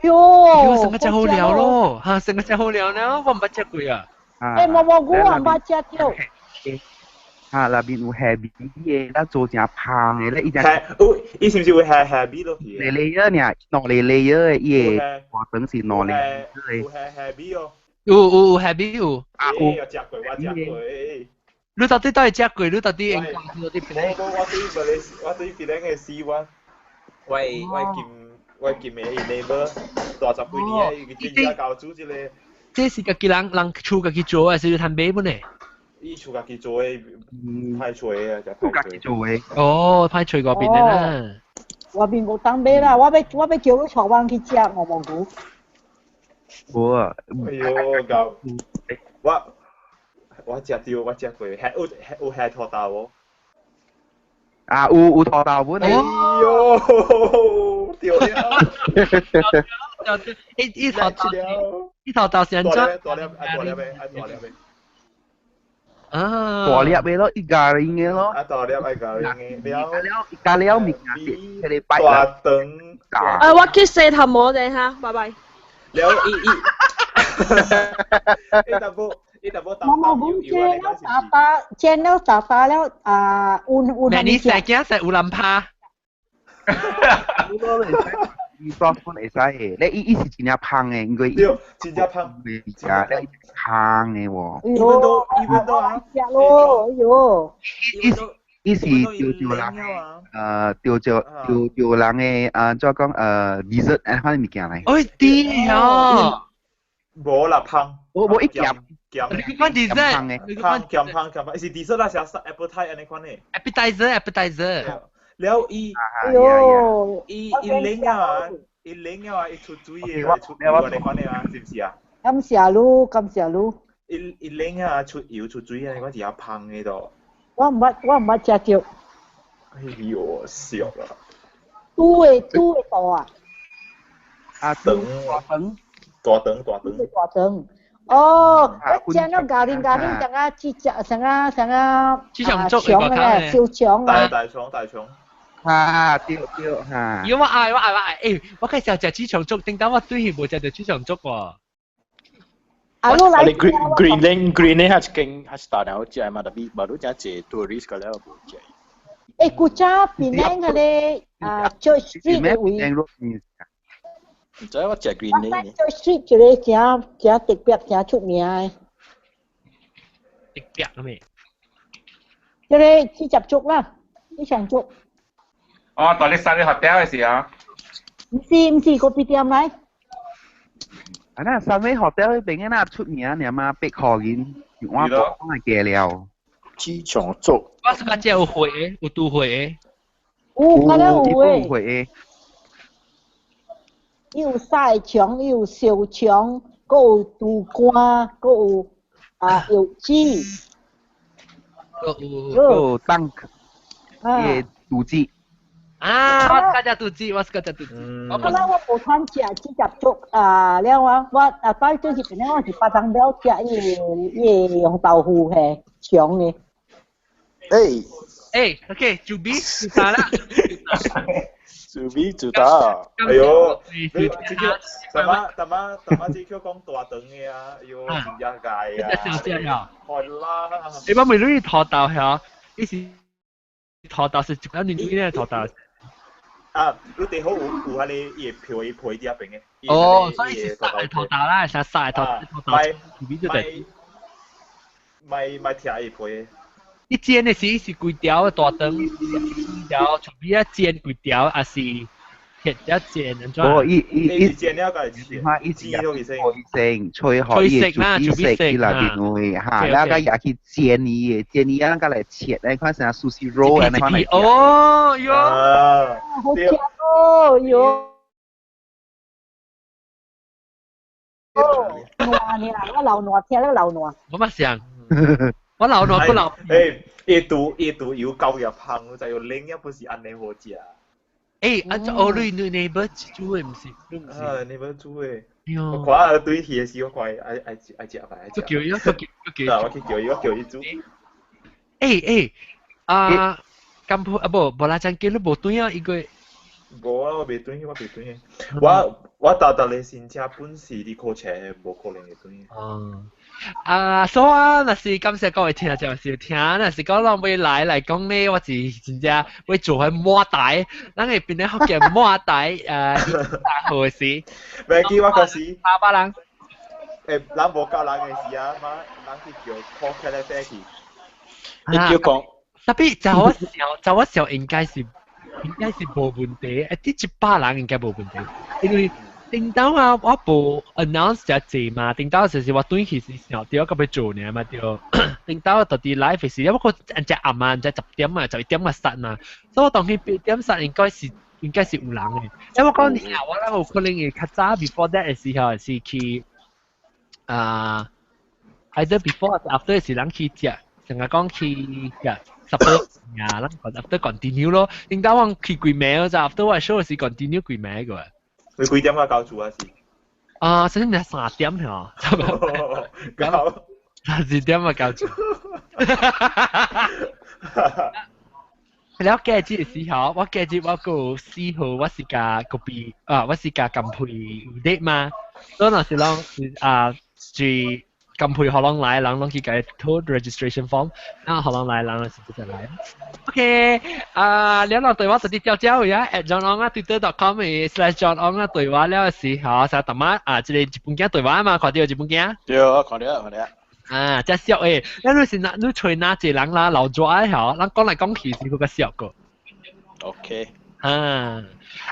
喲，成個真好料咯，嚇，成個真好料呢，我唔捌食過啊。誒，毛菇我唔捌食到。內邊有蝦米嘅，咱做正香嘅，咧伊只。伊是毋是有蝦米落去？layer 呢，兩layer 嘅，伊個大腸是兩 layer 嘅。有蝦米哦。有蝦米有。我食過。你到底都係食過？你到底應該到底邊？我對邊個試過？我見咩 neighbor 大十幾年，佢自己教煮之類。這是家己人厝家己做，還是要趁買本呢？伊厝家己做誒，派菜啊，就厝家己做誒。哦，派菜嗰邊嘅啦。嗰邊冇當買啦，我要叫你台灣去食毛菇。冇啊！哎呦，搞！我食過，有蝦土豆喎。啊，有土豆本。哎呦，掉了！呢頭豆成張。大粒咩？啊！大粒嘅咯，一家人嘅咯。大粒一家人嘅。加了面啊，佢哋擺大燈。我 kiss 四頭摸哋嚇，拜拜。แล้วอีตาโบตาอยู่อะไรก็สิ煎แล้ว炸แล้วอุ่นแม่นี่แสกแสกอุลัมพา伊做款會使嘅，你伊是真正香嘅，因為伊真正香，真正香嘅喎。even though 啊，食咯，哎呦，伊是潮州人嘅，潮州人嘅怎講dessert 嗰啲物件嚟。哦，啲啊，冇啦香，冇一夾。你講 dessert，香，是 dessert 啦，係 appetizer 安尼款嘅。appetizer。แล้วอีเล้งอ่ะอีชุดจุ้ยชุดอยู่อะไรกันเนี่ยสิบสี่อ่ะ感謝ลูกอีเล้งอ่ะชุดอยู่ชุดจุ้ยอะไรกันจะพัง嘅度我唔捌食着哎呦笑啦豬嘅度啊大腸哦一隻咯咖喱成個豬腸粥腸嘅小腸啊大腸對嚇。如果我嗌，我介紹食豬腸粥，點解我對佢冇食到豬腸粥喎？你 green lane 係經係大條隻嘛，特別baru隻隻 tourist 嘅咧冇隻。古早檳城嗰啲Church Street 嘅位。唔知我隻 green lane。Church Street 嗰啲正特別正出名嘅。特別嘅咩？即係豬雜粥啦，豬腸粥。哦，ตอนนี้สั่งในโฮเทล嘅時候。唔是個別店嚟。那三位 hotel 邊個那出名嘅嘛？北河人，我講係假料。豬腸粥。我是講有會嘅，有都會嘅。嗰啲有嘅。會嘅。有細腸，有小腸，有肚肝，有有雞，有蛋，嘅肚子。我是嗰隻肚子。我冇餐食豬雜粥了我擺最前邊我是巴掌表食伊用豆腐嘅腸嘅。OK， 煮米煮大啦。煮大。哎呦，大媽只叫講大腸嘅啊，哎呦，真正介啊。係啦。你媽咪攞啲土豆係呢是土豆是一年幾呢土豆？你哋好有下你葉票嘅配啲一邊嘅。哦，所以是曬土豆啦，曬土豆。咪貼葉配嘅。你煎的是几条大灯，几条出边啊煎几条，还是铁一煎安怎？哦，伊煎了个是，嘛，伊是都是吹好伊煮色伊内面位哈，然後也去煎伊嘅，煎伊啊，咁嚟切，你看成 sushi roll 啊，你看嚟。哦喲，好香哦喲。糯呢，我流糯聽，流糯。我乜想？我流糯，我流。伊煮油夠入香，就要拎一本是安尼好食。你 neighbor 煮嘅唔是？neighbor 煮嘅。我看對起嘅時，我看愛食吧，愛食。我叫伊煮。金鋪無啦，陣叫你無對啊，一個。無啊，我袂對，我豆豆你先車本事，你考車無可能會對。所以若是感謝各位聽就少聽，若是講咱未來講呢，我是真正會做喺摩帶，咱會變得福建摩帶大號事。袂記我嗰時300人。咱無夠人嘅時啊，咱去叫 call 起來飛去。你叫講，特別就我時候應該是無問題，啲100人應該無問題，因為。頂到啊，我無 announce 只字嘛，頂到就是我短期是上掉個要做呢嘛，掉頂到到啲 live 是，因為我只暗晚只10點啊，11點啊殺嘛，所以我當佢8點殺應該是有人嘅，因為我講你啊，我有可能會較早 before that 嘅時候是去either before or after 是人去食，成日講去食。support 啊，咱 after continue 咯，頂到我去幾暝就 after 我 show 是 continue 幾暝個。你幾點啊？交住啊是？首先你係3點嗬，交3點啊交住。แล้วแกจีสิฮะว่าแกจีว่ากู4號我是架個比我是架金配的嘛，所以那時啷住金配可能來，人去解拖 registration form， 然後可能來，人是不來。OK， แล้วเรา對話就啲交交呀 ，at johnong@twitter.com/johnong 對話了時候，就特麼即係日本鏡對話嘛，看到日本鏡？對，看到。真笑誒！你是你隨哪隻人啦，留咗喺後，咱講嚟講去是嗰個笑個。OK。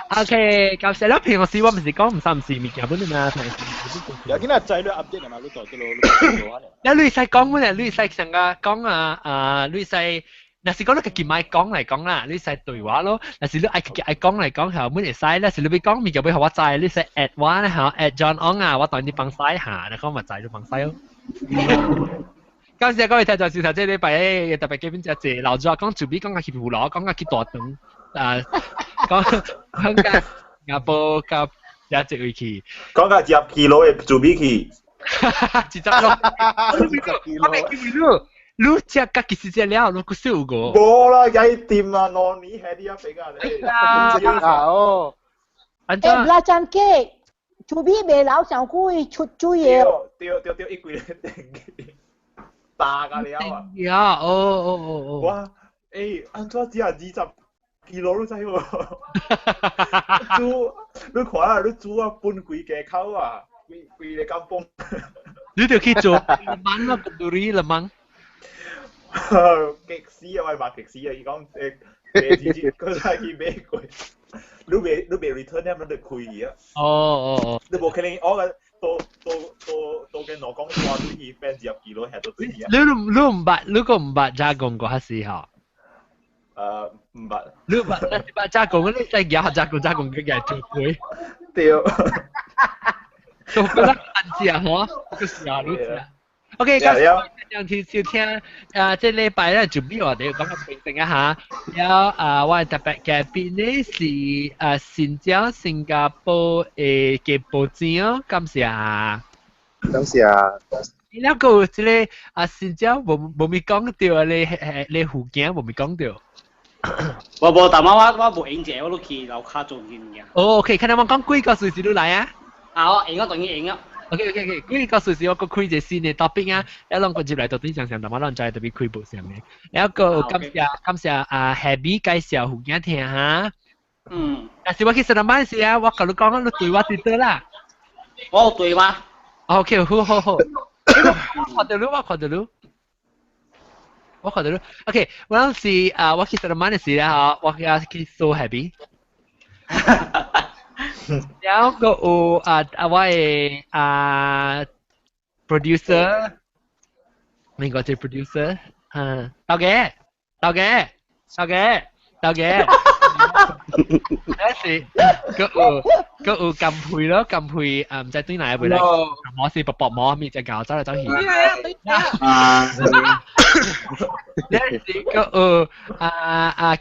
OK， 感謝你平時我唔是講唔三唔四物件本嘛，有幾日仔都 update 嘛，你度啲咯。你使講乜咧？你使成個講你使。若是講你家己買講嚟講啦，你使對話咯。若是你愛講嚟講後，每日使咧，是你要講物件要互我知，你使 at 我咧嚇 at John On 啊，我當你幫使下，你講咪知就幫使咯。感謝各位聽眾收睇，即係禮拜一特別嘉賓謝留咗講準備講下去胡羅，講下去大東講下亞波甲一隻位去，講下10 kilo 嘅準備去，10 kilo。你食家己時間了，你個少個。冇啦，有店啊，攞你係啲一俾啊你。哦。拉張機，做咩未撈上去出豬嘢？掉，一句定嘅，打㗎你啊！呀，哇，安怎只係20 kilo 都真喎？煮，你看啊，你煮啊半幾個口啊，幾個金崩。你就去做蚊咯，咁多啲啦蚊。極屎啊！我係話極屎啊！伊講佢係去買過，你未 return 咧，你就虧嘅。你冇可能我嘅到嘅我講話你去變10 kilo 係到對嘅。你個唔捌加工過時候？唔捌。你捌加工，你再加加工嘅嘢做貴。對。做嗰啲銀紙啊，嗬，個時候你知。OK， 咁樣聽即禮拜咧準備我哋講下平靜一下。有我特別嘅邊呢是新加坡嘅報紙哦，感謝。然後即係新加坡冇咪講到你福建冇咪講到。冇，但係我冇影啫，我都去樓下做嘢嘅。OK， 看你我講幾個隨時都嚟啊。我影咗當然影咗。OK， 幾個隨時我個開隻新嘅 topic 啊，一兩個接嚟到啲上，但我兩仔特別開部上嘅。有一個感謝Happy 介紹福建聽下。但是我其實諗翻時啊，我同你講你對話對得啦。我對話。OK，好。我看到你。我看到咯。OK， 我當時我其實都蠻嘅事啦，我其實 so happy。然後個有我嘅producer， 美國嘅 producer， 豆嘅。有時個有撳配咯，撳配唔知對哪一位咧？我是薄膜，咪隻狗走嚟走去。有時個有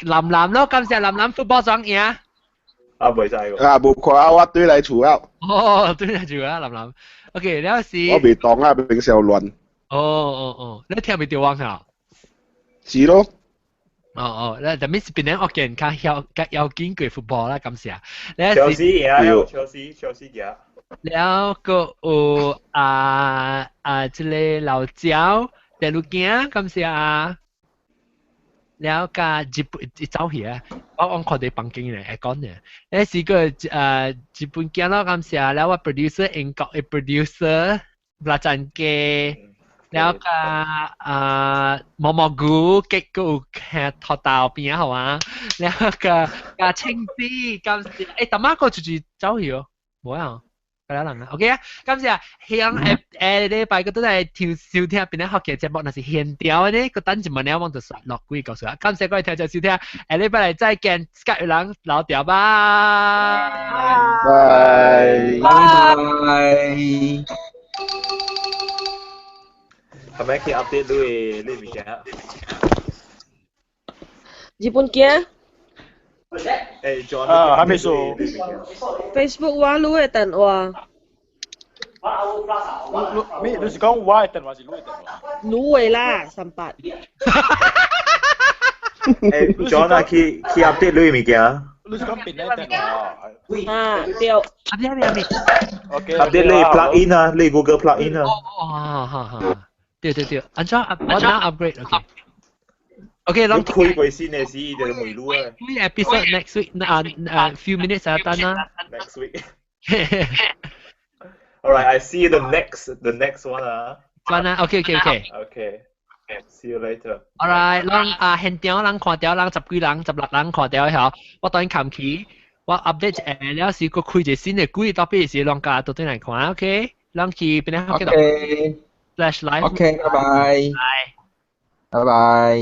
林咯，今次林 football 爽贏。啊，袂使喎。無看我對嚟厝啊。哦，對嚟厝啊，林。OK，有時。我未當啊，平時又亂。哦，你聽未掉網啊？是咯。那就 means 邊啲屋企人較有見過 football 啦，咁時啊。Chelsea 贏，Chelsea 贏。แล้วก็即係老趙แต่ลูกแก่咁時啊，แล้วก็走去啊，我看到房間咧，講嘅，咧是個日本แก่咯咁時啊，แล้วว่า producer 英國嘅 producer ประจันเกแล้วก็มอกูเก็กกูแค่ทอดาว邊好啊，แล้วก็青子咁時，大媽個就是走去哦，冇啊。OK 啊，今次啊，向禮拜嗰都係收聽邊啲學嘅節目，那是現調嘅呢，個等住問你望到實落幾個數啊，今次各位聽就收聽，禮拜嚟再見，Skype 有人老調吧，拜。係咪去 update 你物件？日本嘅？John 還沒說。Facebook 話錄嘅電話。你是講我嘅電話是錄嘅電話？錄嘅啦，38。John 啊，去 update 你物件？你是講邊個電話？啊，對。OK。update 你 plugin 啊，你 Google plugin 啊。哦，對，安怎我嗱 upgrade，OK。OK， long 開過先嘅事就冇錄啊。New episode next week，few minutes 啊，等啦。Next week。Alright, I see the next one 啊。one 啊 ，OK。See you later. Alright， 咱現場咱看到咱10幾人、16人看到後，我當然冚起，我 update 了時個開一個新嘅幾個 topic 時，讓大家都來看 ，OK？ 咱去邊度？OK。Flash live。OK，拜拜。拜拜。